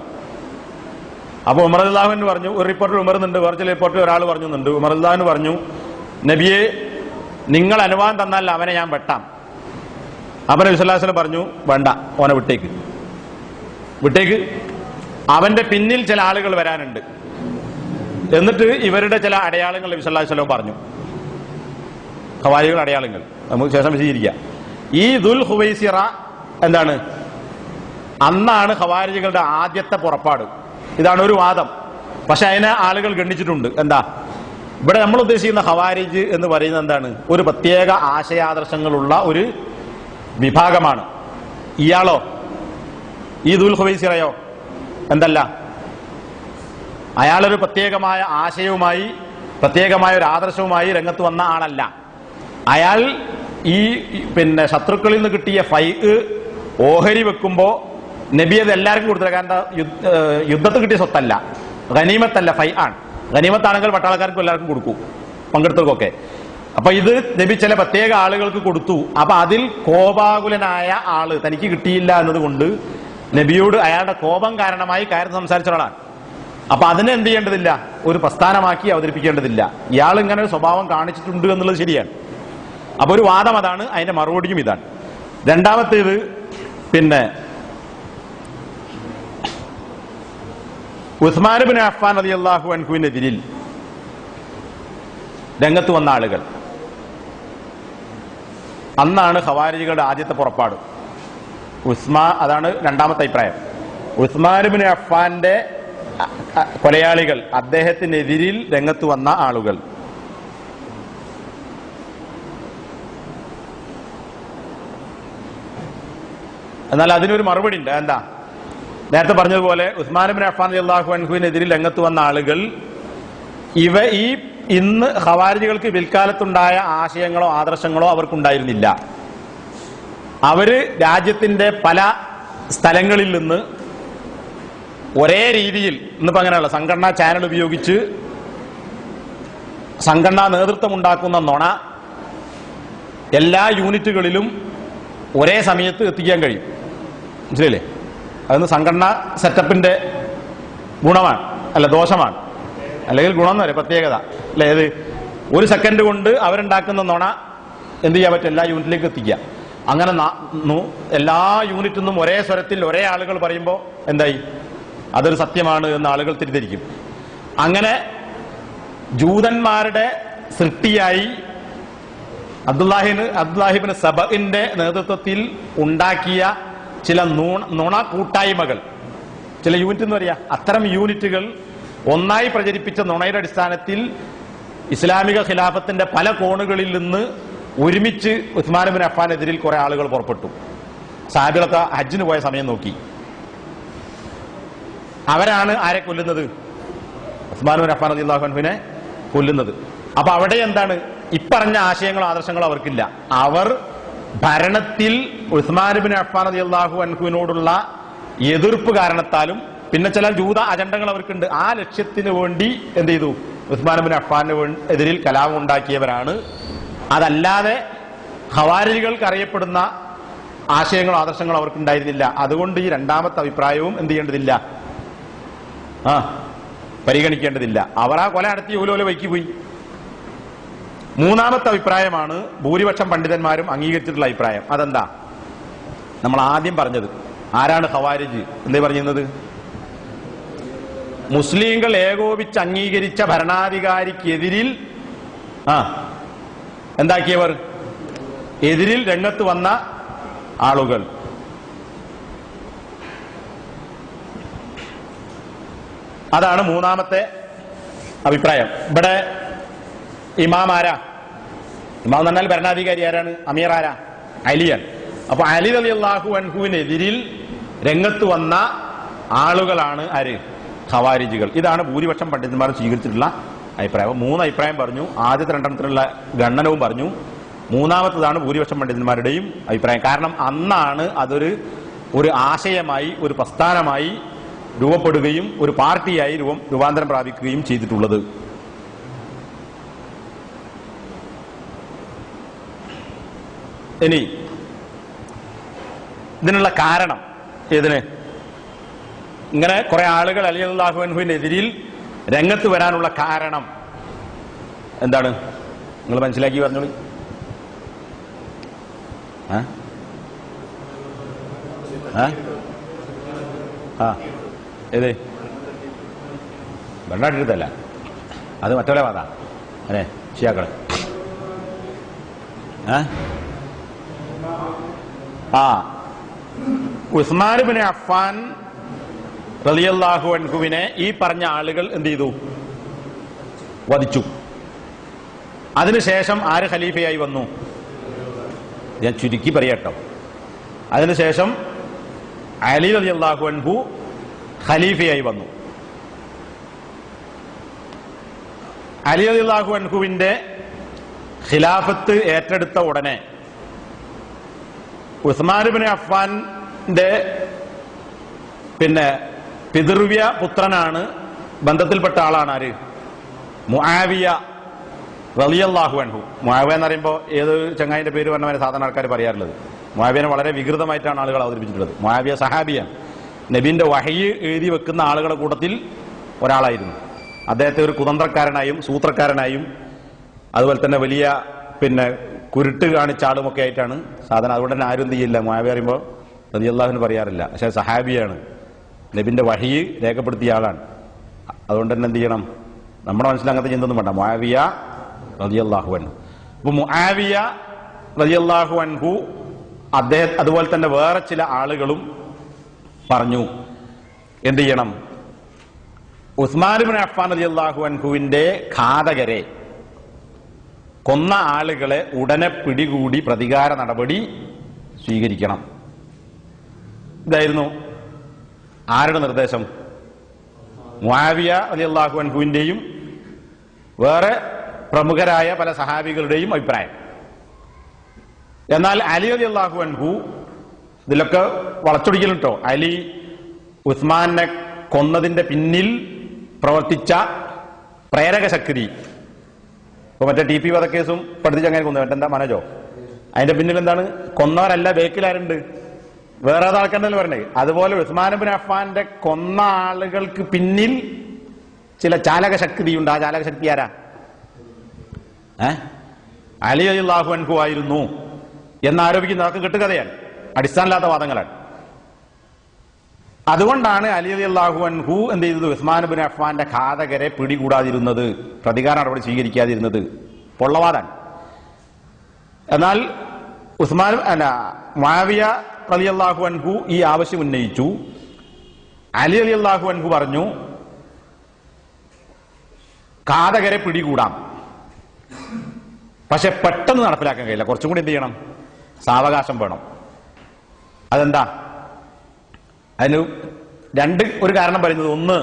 അപ്പൊ ഉമർ റളിയല്ലാഹു അൻഹു പറഞ്ഞു, ഒരു റിപ്പോർട്ടിൽ ഉമർന്നുണ്ട്, വേറെ ചില റിപ്പോർട്ടിൽ ഒരാൾ പറഞ്ഞുന്നുണ്ട്. ഉമർ റളിയല്ലാഹു അൻഹു പറഞ്ഞു, നബിയെ നിങ്ങൾ അനുവാദം തന്നാൽ അവനെ ഞാൻ വെട്ടാം. അപ്പൊ നബി സല്ലല്ലാഹു അലൈഹി വസല്ലം പറഞ്ഞു, വേണ്ട, അവനെ വിട്ടേക്ക്, വിട്ടേക്ക്. അവന്റെ പിന്നിൽ ചില ആളുകൾ വരാനുണ്ട്. എന്നിട്ട് ഇവരുടെ ചില അടയാളങ്ങൾ നബി സല്ലല്ലാഹു അലൈഹി വസല്ലം പറഞ്ഞു. ഖവാരികൾ അടയാളങ്ങൾ നമുക്ക് ശേഷം വിശദീകരിക്കാം. ഈ ദുൽ ഖുവൈസിറ എന്താണ്? അന്നാണ് ഖവാരികളുടെ ആദ്യത്തെ പുറപ്പാട്. ഇതാണ് ഒരു വാദം. പക്ഷെ അതിനെ ആളുകൾ ഗണ്ണിച്ചിട്ടുണ്ട്. എന്താ? ഇവിടെ നമ്മൾ ഉദ്ദേശിക്കുന്ന ഖവാരിജ് എന്ന് പറയുന്നത് എന്താണ്? ഒരു പ്രത്യേക ആശയാദർശങ്ങളുള്ള ഒരു വിഭാഗമാണ്. ഇയാളോ, ഈ ദുൽ ഖുവൈസിറയോ എന്തല്ല? അയാളൊരു പ്രത്യേകമായ ആശയവുമായി പ്രത്യേകമായ ഒരു ആദർശവുമായി രംഗത്ത് വന്ന ആളല്ല. അയാൾ ഈ ശത്രുക്കളിൽ നിന്ന് കിട്ടിയ ഫൈഅ് ഓഹരി വെക്കുമ്പോ നബി അത് എല്ലാവർക്കും കൊടുത്തില്ല. കാരണം യുദ്ധത്തിൽ കിട്ടിയ സ്വത്തല്ല, ഗനീമത്തല്ല, ഫൈ ആണ്. ഗനീമത്താണെങ്കിൽ പട്ടാളക്കാർക്കും എല്ലാവർക്കും കൊടുക്കും, പങ്കെടുത്തവർക്കൊക്കെ. അപ്പൊ ഇത് നബി ചില പ്രത്യേക ആളുകൾക്ക് കൊടുത്തു. അപ്പൊ അതിൽ കോപാകുലനായ ആള്, തനിക്ക് കിട്ടിയില്ല എന്നതുകൊണ്ട് നബിയോട് അയാളുടെ കോപം കാരണമായി കയറി സംസാരിച്ച ഒരാളാണ്. അപ്പൊ അതിനെ എന്ത് ചെയ്യേണ്ടതില്ല? ഒരു പ്രസ്ഥാനമാക്കി അവതരിപ്പിക്കേണ്ടതില്ല. ഇയാൾ ഇങ്ങനെ ഒരു സ്വഭാവം കാണിച്ചിട്ടുണ്ട് എന്നുള്ളത് ശരിയാണ്. അപ്പൊ ഒരു വാദം അതാണ്, അതിന്റെ മറുപടിയും ഇതാണ്. രണ്ടാമത്തേത്, ഉസ്മാൻ ഇബ്നു അഫ്ഫാൻ റളിയല്ലാഹു അൻഹുവിനെതിരിൽ രംഗത്ത് വന്ന ആളുകൾ. അന്നാണ് ഖവാരിജികളുടെ ആദ്യത്തെ പുറപ്പാട്. അതാണ് രണ്ടാമത്തെ അഭിപ്രായം. ഉസ്മാൻ ഇബ്നു അഫ്ഫാന്റെ കൊലയാളികൾ, അദ്ദേഹത്തിനെതിരിൽ രംഗത്ത് വന്ന ആളുകൾ. എന്നാൽ അതിനൊരു മറുപടി ഉണ്ട്. എന്താ? നേരത്തെ പറഞ്ഞതുപോലെ ഉസ്മാൻ ഇബ്നു അഫ്ഫാൻ റളിയല്ലാഹു അൻഹുവിനെതിരിൽ രംഗത്ത് വന്ന ആളുകൾ ഇന്ന് ഖവാരിജികൾക്ക് പിൽക്കാലത്തുണ്ടായ ആശയങ്ങളോ ആദർശങ്ങളോ അവർക്കുണ്ടായിരുന്നില്ല. അവര് രാജ്യത്തിന്റെ പല സ്ഥലങ്ങളിൽ നിന്ന് ഒരേ രീതിയിൽ, ഇന്നിപ്പോ അങ്ങനെയുള്ള സംഘടനാ ചാനൽ ഉപയോഗിച്ച് സംഘടനാ നേതൃത്വം ഉണ്ടാക്കുന്ന നുണ എല്ലാ യൂണിറ്റുകളിലും ഒരേ സമയത്ത് എത്തിക്കാൻ കഴിയും. മനസ്സിലല്ലേ? അതൊന്ന് സംഘടനാ സെറ്റപ്പിന്റെ ഗുണമാണ്, അല്ല ദോഷമാണ്, അല്ലെങ്കിൽ ഗുണം എന്ന് പറയാം, പ്രത്യേകത അല്ലെ? ഏത്? ഒരു സെക്കൻഡ് കൊണ്ട് അവരുണ്ടാക്കുന്ന നുണ എന്ത് ചെയ്യാൻ പറ്റും? എല്ലാ യൂണിറ്റിലേക്ക് എത്തിക്കുക. അങ്ങനെ എല്ലാ യൂണിറ്റിൽ നിന്നും ഒരേ സ്വരത്തിൽ ഒരേ ആളുകൾ പറയുമ്പോൾ എന്തായി? അതൊരു സത്യമാണ് എന്ന് ആളുകൾ തിരിച്ചരിക്കും. അങ്ങനെ ജൂതന്മാരുടെ സൃഷ്ടിയായി അബ്ദുല്ലാഹിബ്നു സബഇന്റെ നേതൃത്വത്തിൽ ഉണ്ടാക്കിയ ചില നുണ കൂട്ടായ്മകൾ, ചില യൂണിറ്റ് എന്ന് പറയാ, അത്തരം യൂണിറ്റുകൾ ഒന്നായി പ്രചരിപ്പിച്ച നുണയുടെ അടിസ്ഥാനത്തിൽ ഇസ്ലാമിക ഖിലാഫത്തിന്റെ പല കോണുകളിൽ നിന്ന് ഒരുമിച്ച് ഉസ്മാൻ ഇബ്നു അഫ്ഫാനെതിരിൽ കുറെ ആളുകൾ പുറപ്പെട്ടു. സഹാബികളൊക്കെ ഹജ്ജിന് പോയ സമയം നോക്കി. അവരാണ് ആരെ കൊല്ലുന്നത്? ഉസ്മാൻ ബിൻ അഫ്ഫാൻ റളിയല്ലാഹു അൻഹുവിനെ കൊല്ലുന്നത്. അപ്പൊ അവിടെ എന്താണ്? ഇപ്പറഞ്ഞ ആശയങ്ങളോ ആദർശങ്ങളോ അവർക്കില്ല. അവർ ഭരണത്തിൽ ഉസ്മാൻ ബിൻ അഫ്ഫാൻ റളിയല്ലാഹു അൻഹുവിനോടുള്ള എതിർപ്പ് കാരണത്താലും പിന്നെ ചില ജൂത അജണ്ടകൾ അവർക്കുണ്ട്. ആ ലക്ഷ്യത്തിന് വേണ്ടി എന്ത് ചെയ്തു? ഉസ്മാൻ ബിൻ അഫ്ഫാന് എതിരിൽ കലാപം ഉണ്ടാക്കിയവരാണ്. അതല്ലാതെ ഖവാരിജികൾക്ക് അറിയപ്പെടുന്ന ആശയങ്ങളോ ആദർശങ്ങളോ അവർക്കുണ്ടായിരുന്നില്ല. അതുകൊണ്ട് ഈ രണ്ടാമത്തെ അഭിപ്രായവും എന്ത് ചെയ്യേണ്ടതില്ല, പരിഗണിക്കേണ്ടതില്ല. അവർ ആ കൊല നടത്തി ഓലോല വൈക്കി പോയി. മൂന്നാമത്തെ അഭിപ്രായമാണ് ഭൂരിപക്ഷം പണ്ഡിതന്മാരും അംഗീകരിച്ചിട്ടുള്ള അഭിപ്രായം. അതെന്താ? നമ്മൾ ആദ്യം പറഞ്ഞത്. ആരാണ് ഖവാരിജ്? എന്തേ പറയുന്നത്? മുസ്ലിങ്ങൾ ഏകോപിച്ച് അംഗീകരിച്ച ഭരണാധികാരിക്കെതിരിൽ എന്താക്കിയവർ? എതിരിൽ രംഗത്ത് വന്ന ആളുകൾ. അതാണ് മൂന്നാമത്തെ അഭിപ്രായം. ഇവിടെ ഇമാം ആരാ? ഇമാം എന്ന് പറഞ്ഞാൽ ഭരണാധികാരി ആരാണ്? അമീർ ആരാ? അലിയാണ്. അപ്പൊ അലി റളിയല്ലാഹു അൻഹുവിനെതിരിൽ രംഗത്ത് വന്ന ആളുകളാണ് ആര്? ഖവാരിജികൾ. ഇതാണ് ഭൂരിപക്ഷം പണ്ഡിതന്മാർ സ്വീകരിച്ചിട്ടുള്ള അഭിപ്രായം. മൂന്ന് അഭിപ്രായം പറഞ്ഞു. ആദ്യത്തെ രണ്ടെണ്ണത്തിനുള്ള ഗണനവും പറഞ്ഞു. മൂന്നാമത്തതാണ് ഭൂരിപക്ഷം പണ്ഡിതന്മാരുടെയും അഭിപ്രായം. കാരണം അന്നാണ് ഒരു ആശയമായി, ഒരു പ്രസ്ഥാനമായി രൂപപ്പെടുകയും ഒരു പാർട്ടിയായി രൂപാന്തരം പ്രാപിക്കുകയും ചെയ്തിട്ടുള്ളത്. ഇനി ഇതിനുള്ള കാരണം, ഇതിന് ഇങ്ങനെ കുറെ ആളുകൾ അലി റളിയല്ലാഹു അൻഹുവിനെതിരിൽ രംഗത്ത് വരാനുള്ള കാരണം എന്താണ്? നിങ്ങൾ മനസ്സിലാക്കി പറഞ്ഞോളൂ. ഏത് ഭരണാട്ടിരുത്തല്ല, അത് മറ്റൊരു വാദ അല്ലേ? ഷിയാക്കള് ഉസ്മാൻ ബിൻ അഫ്ഫാൻ റളിയല്ലാഹു അൻഹുവിനെ ഈ പറഞ്ഞ ആളുകൾ എന്ത് ചെയ്തു? വധിച്ചു. അതിനുശേഷം ആര് ഖലീഫയായി വന്നു? ഞാൻ ചുരുക്കി പറയട്ടോ. അതിനുശേഷം അലി റളിയല്ലാഹു അൻഹു ഖലീഫയായി വന്നു. അലി റളിയല്ലാഹു അൻഹുവിന്റെ ഖിലാഫത്ത് ഏറ്റെടുത്ത ഉടനെ ഉസ്മാൻ ബിൻ അഫ്ഫാന്റെ പിതൃവ്യ പുത്രനാണ്, ബന്ധത്തിൽപ്പെട്ട ആളാണ് ആര്? മുആവിയ റളിയല്ലാഹു അൻഹു. മുആവിയ എന്ന് പറയുമ്പോൾ ഏത് ചങ്ങായിന്റെ പേര് പറഞ്ഞവരെ സാധാരണ ആൾക്കാർ പറയാറുള്ളത്. മുആവിയനെ വളരെ വികൃതമായിട്ടാണ് ആളുകൾ അവതരിപ്പിച്ചിട്ടുള്ളത്. മുആവിയ സഹാബിയാണ്. നബിന്റെ വഹയ്യ് എഴുതി വെക്കുന്ന ആളുകളുടെ കൂട്ടത്തിൽ ഒരാളായിരുന്നു. അദ്ദേഹത്തെ ഒരു കുതന്ത്രക്കാരനായും സൂത്രക്കാരനായും അതുപോലെ തന്നെ വലിയ കുരുട്ട് കാണിച്ച ആളുമൊക്കെ ആയിട്ടാണ് സാധാരണ. അതുകൊണ്ട് തന്നെ ആരും എന്ത് ചെയ്യില്ല, മുആവിയ പറയുമ്പോൾ റളിയല്ലാഹുവിന് പറയാറില്ല. പക്ഷെ സഹാബിയാണ്, നബിന്റെ വഹയ്യ് രേഖപ്പെടുത്തിയ ആളാണ്. അതുകൊണ്ട് തന്നെ എന്ത് ചെയ്യണം? നമ്മുടെ മനസ്സിൽ അങ്ങനത്തെ ചിന്തൊന്നും വേണ്ട. മുആവിയ റളിയല്ലാഹു അൻഹു. അപ്പൊ മുആവിയ റളിയല്ലാഹു അൻഹു അതുപോലെ തന്നെ വേറെ ചില ആളുകളും പറഞ്ഞു എന്ത് ചെയ്യണം? ഉസ്മാൻ ബിൻ അഫ്ഫാൻ റളിയല്ലാഹു അൻഹുവിന്റെ ഘാതകരെ, കൊന്ന ആളുകളെ ഉടനെ പിടികൂടി പ്രതികാര നടപടി സ്വീകരിക്കണം. ഇതായിരുന്നു ആരുടെ നിർദ്ദേശം? മുആവിയ റളിയല്ലാഹു അൻഹുവിന്റെയും വേറെ പ്രമുഖരായ പല സഹാബികളുടെയും അഭിപ്രായം. എന്നാൽ അലി റളിയല്ലാഹു അൻഹു ഇതിലൊക്കെ വളച്ചൊടിക്കലുണ്ടോ? അലി ഉസ്മാനെ കൊന്നതിന്റെ പിന്നിൽ പ്രവർത്തിച്ച പ്രേരക ശക്തി, ഇപ്പൊ മറ്റേ TP വധക്കേസും പഠിപ്പിച്ച് അങ്ങനെ കൊന്നു, മറ്റെന്താ മനോജോ, അതിന്റെ പിന്നിൽ എന്താണ്? കൊന്നവരല്ല, ബേക്കിലാരുണ്ട്? വേറെ ആൾക്കാരല്ലേ പറഞ്ഞേ. അതുപോലെ ഉസ്മാൻ ബിൻ അഫ്ഫാന്റെ കൊന്ന ആളുകൾക്ക് പിന്നിൽ ചില ചാലക ശക്തിയുണ്ട്. ആ ചാലക ശക്തി ആരാ? അലി റളിയല്ലാഹു അൻഹു ആയിരുന്നു എന്നാരോപിക്കുന്ന അതൊക്കെ കെട്ടുകഥയാണ്, അടിസ്ഥാനമില്ലാത്ത വാദങ്ങളാണ്. അതുകൊണ്ടാണ് അലി റളിയല്ലാഹു അൻഹു എന്ത് ചെയ്തത്? ഉസ്മാൻ ബിൻ അഫ്ഫാന്റെ ഘാതകരെ പിടികൂടാതിരുന്നത്, പ്രതികാര നടപടി സ്വീകരിക്കാതിരുന്നത്. പൊള്ളവാദാണ്. എന്നാൽ മുആവിയ റളിയല്ലാഹു അൻഹു ഈ ആവശ്യം ഉന്നയിച്ചു. അലി റളിയല്ലാഹു അൻഹു പറഞ്ഞു ഘാതകരെ പിടികൂടാം, പക്ഷെ പെട്ടെന്ന് നടപ്പിലാക്കാൻ കഴിയില്ല, കുറച്ചും കൂടി എന്ത് ചെയ്യണം? സാവകാശം വേണം. അതെന്താ? അതിന് ഒരു കാരണം പറയുന്നത്, ഒന്ന്,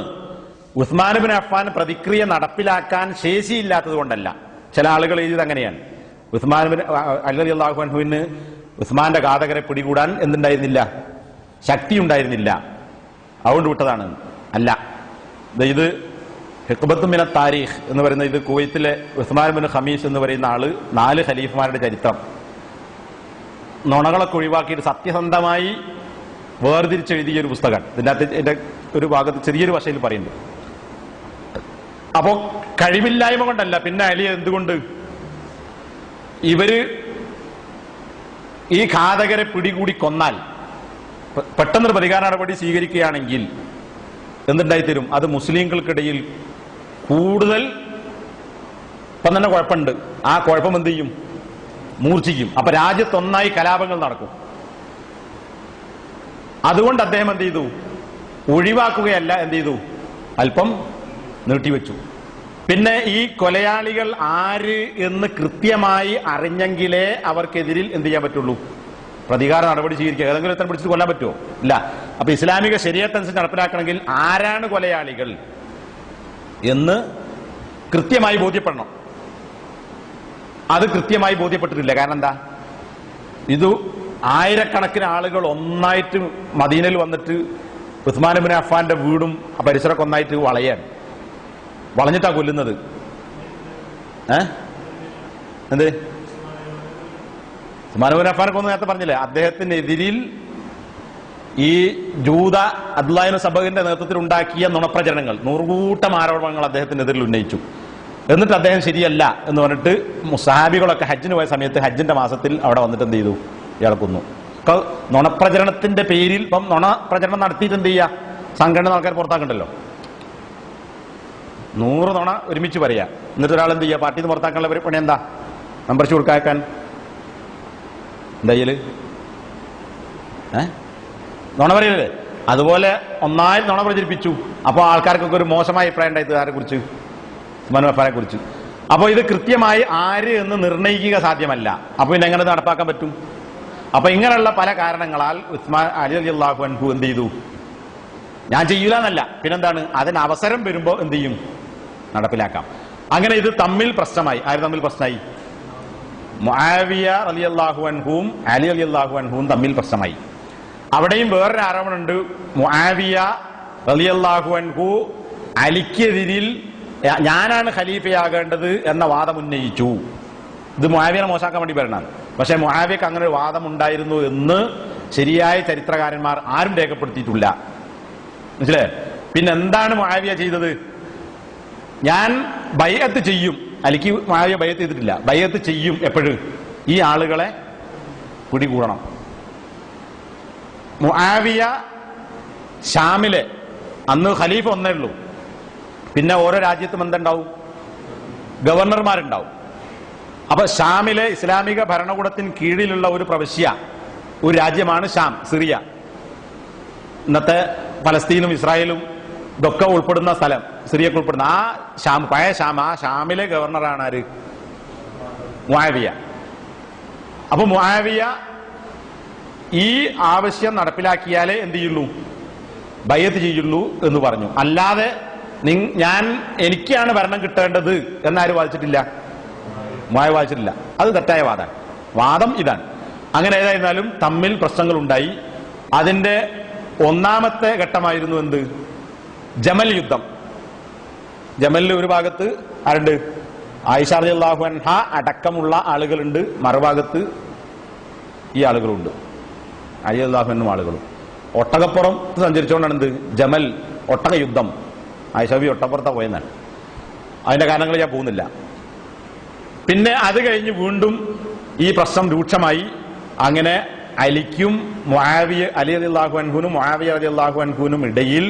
ഉസ്മാൻ ബിൻ അഫ്ഫാൻ പ്രതിക്രിയ നടപ്പിലാക്കാൻ ശേഷിയില്ലാത്തത് കൊണ്ടല്ല. ചില ആളുകൾ എഴുതിയത് അങ്ങനെയാണ്. ഉസ്മാൻ ബിൻ അലി റളിയല്ലാഹു അൻഹുവിന് ഉസ്മാന്റെ ഘാതകരെ പിടികൂടാൻ എന്തുണ്ടായിരുന്നില്ല, ശക്തി ഉണ്ടായിരുന്നില്ല, അതുകൊണ്ട് വിട്ടതാണ്. അല്ല, ഇത് ഹിഖ്ബത്തും മിന താരീഖ് എന്ന് പറയുന്ന, ഇത് കുവൈത്തിലെ ഉസ്മാൻ ബിൻ ഖമീസ് എന്ന് പറയുന്ന ആള് 4 ഖലീഫമാരുടെ ചരിത്രം നുണകളൊക്കെ ഒഴിവാക്കിയിട്ട് സത്യസന്ധമായി വേർതിരിച്ചെഴുതിയ ഒരു പുസ്തകം. ഇതിന്റെ ഒരു ഭാഗത്ത് ചെറിയൊരു ഭാഷയിൽ പറയുന്നുണ്ട്. അപ്പോ കഴിവില്ലായ്മ കൊണ്ടല്ല. പിന്നെ അലി എന്തുകൊണ്ട് ഇവര് ഈ ഘാതകരെ പിടികൂടി കൊന്നാൽ പെട്ടെന്നൊരു പ്രതികാര നടപടി സ്വീകരിക്കുകയാണെങ്കിൽ എന്തുണ്ടായിത്തരും? അത് മുസ്ലിങ്ങൾക്കിടയിൽ കൂടുതൽ ഇപ്പം തന്നെ കുഴപ്പമുണ്ട്. ആ കുഴപ്പം എന്ത് ചെയ്യും? മൂർച്ഛിക്കും. അപ്പൊ രാജ്യത്തൊന്നായി കലാപങ്ങൾ നടക്കും. അതുകൊണ്ട് അദ്ദേഹം എന്ത് ചെയ്തു? ഒഴിവാക്കുകയല്ല, എന്ത് ചെയ്തു? അല്പം നീട്ടിവെച്ചു. പിന്നെ ഈ കൊലയാളികൾ ആര് എന്ന് കൃത്യമായി അറിഞ്ഞെങ്കിലേ അവർക്കെതിരിൽ എന്ത് ചെയ്യാൻ പറ്റുള്ളൂ? പ്രതികാര നടപടി സ്വീകരിക്കുക. ഏതെങ്കിലും എത്ര പിടിച്ചിട്ട് കൊല്ലാൻ പറ്റുമോ? ഇല്ല. അപ്പൊ ഇസ്ലാമിക ശരീഅത്തനുസരിച്ച് നടപ്പിലാക്കണമെങ്കിൽ ആരാണ് കൊലയാളികൾ എന്ന് കൃത്യമായി ബോധ്യപ്പെടണം. അത് കൃത്യമായി ബോധ്യപ്പെട്ടിട്ടില്ല. കാരണം എന്താ? ഇത് ആയിരക്കണക്കിന് ആളുകൾ ഒന്നായിട്ട് മദീനയിൽ വന്നിട്ട് ഉസ്മാൻ ബിൻ അഫ്ഫാന്റെ വീടും പരിസരമൊക്കെ ഒന്നായിട്ട് വളഞ്ഞിട്ടാ കൊല്ലുന്നത്. എന്ത്? ഉസ്മാൻ ബിൻ അഫ്ഫാനൊക്കെ ഒന്ന് നേരത്തെ പറഞ്ഞില്ലേ, അദ്ദേഹത്തിനെതിരിൽ ഈ ജൂത അബ്ദുല്ലാഹിബ്നു സബഹിന്റെ നേതൃത്വത്തിൽ ഉണ്ടാക്കിയ നുണപ്രചരണങ്ങൾ, 100 കൂട്ടം ആരോപണങ്ങൾ അദ്ദേഹത്തിനെതിരിൽ ഉന്നയിച്ചു. എന്നിട്ട് അദ്ദേഹം ശരിയല്ല എന്ന് പറഞ്ഞിട്ട് സഹാബികളൊക്കെ ഹജ്ജിന് പോയ സമയത്ത് ഹജ്ജിന്റെ മാസത്തിൽ അവിടെ വന്നിട്ട് എന്ത് ചെയ്തു? ഇയാളെ കൊന്നു. ഇപ്പൊ നുണപ്രചരണത്തിന്റെ പേരിൽ ഇപ്പം നുണപ്രചരണം നടത്തിയിട്ട് എന്ത് ചെയ്യുക? സംഘടന ആൾക്കാർ പുറത്താക്കണ്ടല്ലോ. 100 നുണ ഒരുമിച്ച് പറയാ. എന്നിട്ട് ഒരാൾ എന്ത് ചെയ്യുക? പാർട്ടിയിൽ നിന്ന് പുറത്താക്കാനുള്ള പണി എന്താ? മെമ്പർഷിപ്പ് കൊടുക്കാൻ എന്തായാലും നുണ പറയല്ലേ? അതുപോലെ ഒന്നായി നുണ പ്രചരിപ്പിച്ചു. അപ്പോൾ ആൾക്കാർക്കൊക്കെ ഒരു മോശമായ അഭിപ്രായം ഉണ്ടായത് ആരെ കുറിച്ച്? ഉസ്മാൻ ബിൻ അഫ്ഫാനെ കുറിച്ച്. അപ്പോൾ ഇത് കൃത്യമായി ആര് എന്ന് നിർണയിക്കുക സാധ്യമല്ല. അപ്പൊ പിന്നെ എങ്ങനെ നടപ്പാക്കാൻ പറ്റും? അപ്പൊ ഇങ്ങനെയുള്ള പല കാരണങ്ങളാൽ ഉസ്മാൻ അലി റളിയല്ലാഹു അൻഹു എന്ത് ചെയ്തു? ഞാൻ ചെയ്യൂല എന്നല്ല, പിന്നെന്താണ്? അതിന് അവസരം വരുമ്പോ എന്ത് ചെയ്യും? നടപ്പിലാക്കാം. അങ്ങനെ ഇത് തമ്മിൽ പ്രശ്നമായി. ആര് തമ്മിൽ പ്രശ്നമായി? മുആവിയ റളിയല്ലാഹു അൻഹുവും അലി റളിയല്ലാഹു അൻഹുവും തമ്മിൽ പ്രശ്നമായി. അവിടെയും വേറൊരു ആരോപണമുണ്ട്. മുആവിയ റളിയല്ലാഹു അൻഹു അലിക്കെതിരിൽ ഞാനാണ് ഖലീഫയാകേണ്ടത് എന്ന വാദം ഉന്നയിച്ചു. ഇത് മുആവിയനെ മോശാക്കാൻ വേണ്ടി പറയണതാണ്. പക്ഷെ മുആവിയക്ക് അങ്ങനെ ഒരു വാദം ഉണ്ടായിരുന്നു എന്ന് ശരിയായ ചരിത്രകാരന്മാർ ആരും രേഖപ്പെടുത്തിയിട്ടില്ല. മനസ്സിലായോ? പിന്നെ എന്താണ് മുആവിയ ചെയ്തത്? ഞാൻ ബൈഅത്ത് ചെയ്യും. അലിക്ക് മുആവിയ ബൈഅത്ത് ചെയ്തിട്ടില്ല. ബൈഅത്ത് ചെയ്യും. എപ്പോഴും ഈ ആളുകളെ പിടികൂടണം. മുആവിയ ഷാമിലെ അന്ന് ഖലീഫ ഒന്നേ ഉള്ളൂ. പിന്നെ ഓരോ രാജ്യത്തും എന്തുണ്ടാവും? ഗവർണർമാരുണ്ടാവും. അപ്പൊ ഷാമിലെ ഇസ്ലാമിക ഭരണകൂടത്തിന് കീഴിലുള്ള ഒരു പ്രവിശ്യ, ഒരു രാജ്യമാണ് ഷാം, സിറിയ. ഇന്നത്തെ ഫലസ്തീനും ഇസ്രായേലും ഇതൊക്കെ ഉൾപ്പെടുന്ന സ്ഥലം, സിറിയക്ക് ഉൾപ്പെടുന്ന ആ ഷാം, പഴയ ഷാം, ആ ഷാമിലെ ഗവർണറാണ് ആര്? മുആവിയ. അപ്പൊ മുആവിയ ഈ ആവശ്യം നടപ്പിലാക്കിയാലേ എന്ത് ചെയ്യുള്ളൂ? ബൈഅത്ത് ചെയ്യുള്ളൂ എന്ന് പറഞ്ഞു. അല്ലാതെ എനിക്കാണ് ഭരണം കിട്ടേണ്ടത് എന്നാരും വാദിച്ചിട്ടില്ല. മുആവിയ വാദിച്ചിട്ടില്ല. അത് തെറ്റായ വാദം ഇതാണ്. അങ്ങനെ ഏതായിരുന്നാലും തമ്മിൽ പ്രശ്നങ്ങൾ ഉണ്ടായി. അതിന്റെ ഒന്നാമത്തെ ഘട്ടമായിരുന്നു എന്ത്? ജമൽ യുദ്ധം. ജമലിൽ ഒരു ഭാഗത്ത് ആരുണ്ട്? ആയിഷ റളിയല്ലാഹു അൻഹ അടക്കമുള്ള ആളുകളുണ്ട്. മറുഭാഗത്ത് ഈ ആളുകളുണ്ട്, അലി റളിയല്ലാഹു അൻഹു ആളുകളും. ഒട്ടകപ്പുറം സഞ്ചരിച്ചുകൊണ്ടാണ് എന്ത്? ജമൽ ഒട്ടക യുദ്ധം. ആയിഷ ബി ഒട്ടപ്പുറത്താ പോയെന്നാണ്. അതിന്റെ കാരണങ്ങൾ ഞാൻ പോകുന്നില്ല. പിന്നെ അത് കഴിഞ്ഞ് വീണ്ടും ഈ പ്രശ്നം രൂക്ഷമായി. അങ്ങനെ അലിക്കും അലി റളിയല്ലാഹു അൻഹുവിനും മുആവിയ റളിയല്ലാഹു അൻഹുവിനും ഇടയിൽ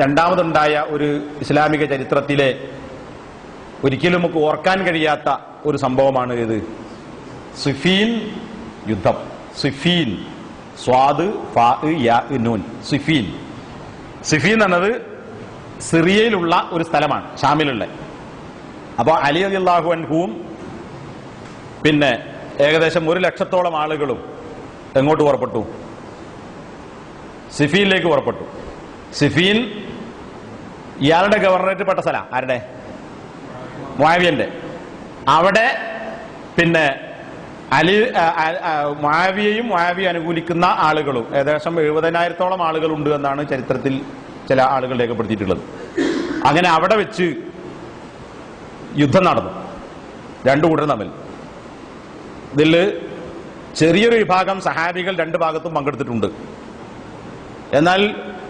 രണ്ടാമതുണ്ടായ ഒരു ഇസ്ലാമിക ചരിത്രത്തിലെ ഒരിക്കലും നമുക്ക് ഓർക്കാൻ കഴിയാത്ത ഒരു സംഭവമാണ് ഇത് സിഫീൻ യുദ്ധം. സിഫീൻ, സ്വാദ് ഫാ യാ നൂൻ. സിഫീൻ എന്നത് സിറിയയിലുള്ള ഒരു സ്ഥലമാണ്, ഷാമിലുള്ള. അപ്പോൾ അലി റളിയല്ലാഹു അൻഹുവും പിന്നെ ഏകദേശം 100,000-ഓളം ആളുകളും എങ്ങോട്ട് പുറപ്പെട്ടു? സിഫീനിലേക്ക് പുറപ്പെട്ടു. സിഫീൻ ഇയാളുടെ ഗവർണറേറ്റ് പെട്ട സ്ഥലം ആരുടെ? മുആവിയന്റെ. അവിടെ പിന്നെ മുആവിയയും മുആവിയെ അനുകൂലിക്കുന്ന ആളുകളും ഏകദേശം 70,000-ഓളം ആളുകളുണ്ട് എന്നാണ് ചരിത്രത്തിൽ ചില ആളുകൾ രേഖപ്പെടുത്തിയിട്ടുള്ളത്. അങ്ങനെ അവിടെ വെച്ച് യുദ്ധം നടന്നു, രണ്ടു കൂട്ടരും തമ്മിൽ. ഇതിൽ ചെറിയൊരു വിഭാഗം സഹാബികൾ രണ്ട് ഭാഗത്തും പങ്കെടുത്തിട്ടുണ്ട്. എന്നാൽ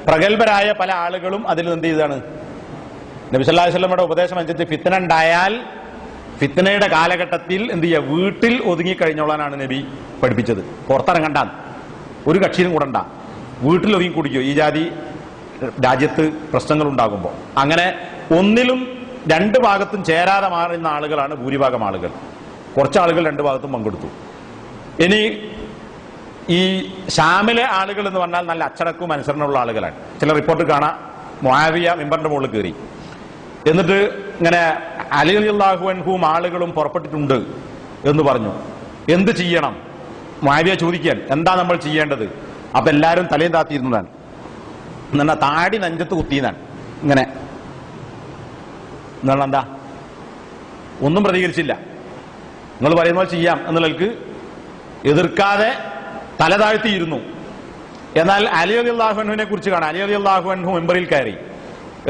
പ്രഗത്ഭരായ പല ആളുകളും അതിൽ എന്ത് ചെയ്താണ്, നബി സല്ലല്ലാഹു അലൈഹി വസല്ലമയുടെ ഉപദേശം അനുസരിച്ച് ഫിത്ന ഉണ്ടായാൽ ഫിത്നയുടെ കാലഘട്ടത്തിൽ എന്ത് ചെയ്യുക, വീട്ടിൽ ഒതുങ്ങിക്കഴിഞ്ഞോളാനാണ് നബി പഠിപ്പിച്ചത്. പുറത്തിറങ്ങണ്ട, ഒരു കക്ഷിയിലും കൂടണ്ട, വീട്ടിൽ ഒതുങ്ങി കുടിക്കോ ഈ ജാതി രാജ്യത്ത് പ്രശ്നങ്ങൾ ഉണ്ടാകുമ്പോൾ. അങ്ങനെ ഒന്നിലും രണ്ട് ഭാഗത്തും ചേരാതെ മാറുന്ന ആളുകളാണ് ഭൂരിഭാഗം ആളുകൾ. കുറച്ചാളുകൾ രണ്ട് ഭാഗത്തും പങ്കെടുത്തു. ഇനി ഈ ഷാമിലെ ആളുകൾ എന്ന് പറഞ്ഞാൽ നല്ല അച്ചടക്കവും അനുസരണമുള്ള ആളുകളാണ്. ചില റിപ്പോർട്ട് കാണാം, മുആവിയ മിമ്പറിന്റെ മുകളിൽ കയറി എന്നിട്ട് ഇങ്ങനെ അലി റളിയല്ലാഹു അൻഹുവും ആളുകളും പുറപ്പെട്ടിട്ടുണ്ട് എന്ന് പറഞ്ഞു. എന്ത് ചെയ്യണം? മുആവിയ ചോദിക്കാൻ, എന്താ നമ്മൾ ചെയ്യേണ്ടത്? അപ്പൊ എല്ലാവരും തലയും താത്തിയിരുന്നതാണ്. എന്നാ താടി നെഞ്ചത്ത് കുത്തിയതാണ്. ഇങ്ങനെ എന്നുള്ള എന്താ ഒന്നും പ്രതികരിച്ചില്ല. നിങ്ങൾ പറയുന്ന പോലെ ചെയ്യാം എന്നുള്ളവർക്ക് എതിർക്കാതെ തല താഴ്ത്തിയിരുന്നു. എന്നാൽ അലി റളിയല്ലാഹു അൻഹുവിനെ കുറിച്ച് കാണാം. അലി റളിയല്ലാഹു അൻഹു മിമ്പറിൽ കയറി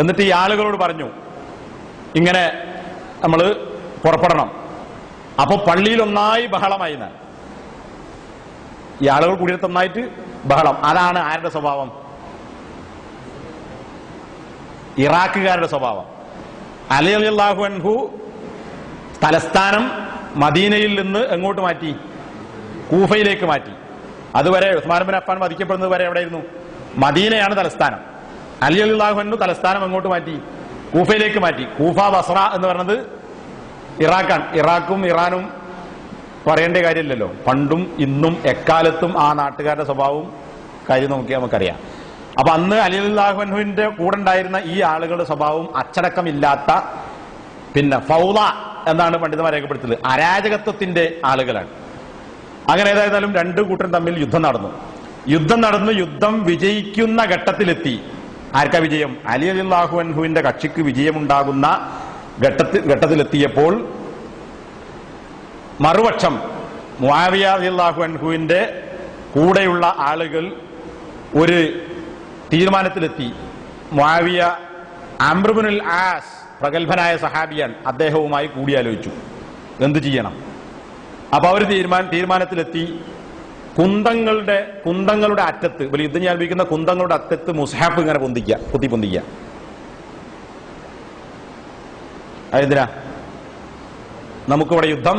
എന്നിട്ട് ഈ ആളുകളോട് പറഞ്ഞു, ഇങ്ങനെ നമ്മൾ പുറപ്പെടണം. അപ്പൊ പള്ളിയിൽ ഒന്നായി ബഹളമായി. ഈ ആളുകൾ കൂടിയിട്ട് ഒന്നായിട്ട് ബഹളം. അതാണ് ആരുടെ സ്വഭാവം? ഇറാഖുകാരുടെ സ്വഭാവം. അലി റളിയല്ലാഹു അൻഹു തലസ്ഥാനം മദീനയിൽ നിന്ന് എങ്ങോട്ട് മാറ്റി? കൂഫയിലേക്ക് മാറ്റി. അതുവരെ ഉസ്മാൻ ഇബ്നു അഫ്ഫാൻ വധിക്കപ്പെടുന്നത് വരെ എവിടെയായിരുന്നു? മദീനയാണ് തലസ്ഥാനം. അലി റളിയല്ലാഹു അൻഹു തലസ്ഥാനം എങ്ങോട്ട് മാറ്റി? കൂഫയിലേക്ക് മാറ്റി. കൂഫ ബസ്ര എന്ന് പറയുന്നത് ഇറാഖാണ്. ഇറാഖും ഇറാനും പറയേണ്ട കാര്യമില്ലല്ലോ. പണ്ടും ഇന്നും എക്കാലത്തും ആ നാട്ടുകാരുടെ സ്വഭാവവും കാര്യം നോക്കിയാൽ നമുക്കറിയാം. അപ്പൊ അന്ന് അലി റളിയല്ലാഹു അൻഹുവിന്റെ കൂടെ ഉണ്ടായിരുന്ന ഈ ആളുകളുടെ സ്വഭാവം അച്ചടക്കമില്ലാത്ത, പിന്നെ ഫൗള എന്നാണ് പണ്ഡിതന്മാർ രേഖപ്പെടുത്തുന്നത്, അരാജകത്വത്തിന്റെ ആളുകളാണ്. അങ്ങനെ ഏതായിരുന്നാലും രണ്ടു കൂട്ടരും തമ്മിൽ യുദ്ധം നടന്നു. യുദ്ധം വിജയിക്കുന്ന ഘട്ടത്തിലെത്തി. ആർക്കാ വിജയം? അലി റളിയല്ലാഹു അൻഹുവിന്റെ കക്ഷിക്ക് വിജയമുണ്ടാകുന്ന ഘട്ടത്തിലെത്തിയപ്പോൾ മറുപക്ഷം മുആവിയ റളിയല്ലാഹു അൻഹുവിന്റെ കൂടെയുള്ള ആളുകൾ ഒരു തീരുമാനത്തിലെത്തി. മുആവിയ അംർ ഇബ്നുൽ ആസ് പ്രഗത്ഭനായ സഹാബിയാണ്, അദ്ദേഹവുമായി കൂടിയാലോചിച്ചു എന്ത് ചെയ്യണം. അപ്പൊ അവർ തീരുമാനത്തിലെത്തി. കുന്തങ്ങളുടെ അറ്റത്ത്, യുദ്ധം ആരംഭിക്കുന്ന കുന്തങ്ങളുടെ അറ്റത്ത് മുസ്ഹഫ് ഇങ്ങനെ പൊന്തിക്കുക. അതെന്തിനാ? നമുക്കിവിടെ യുദ്ധം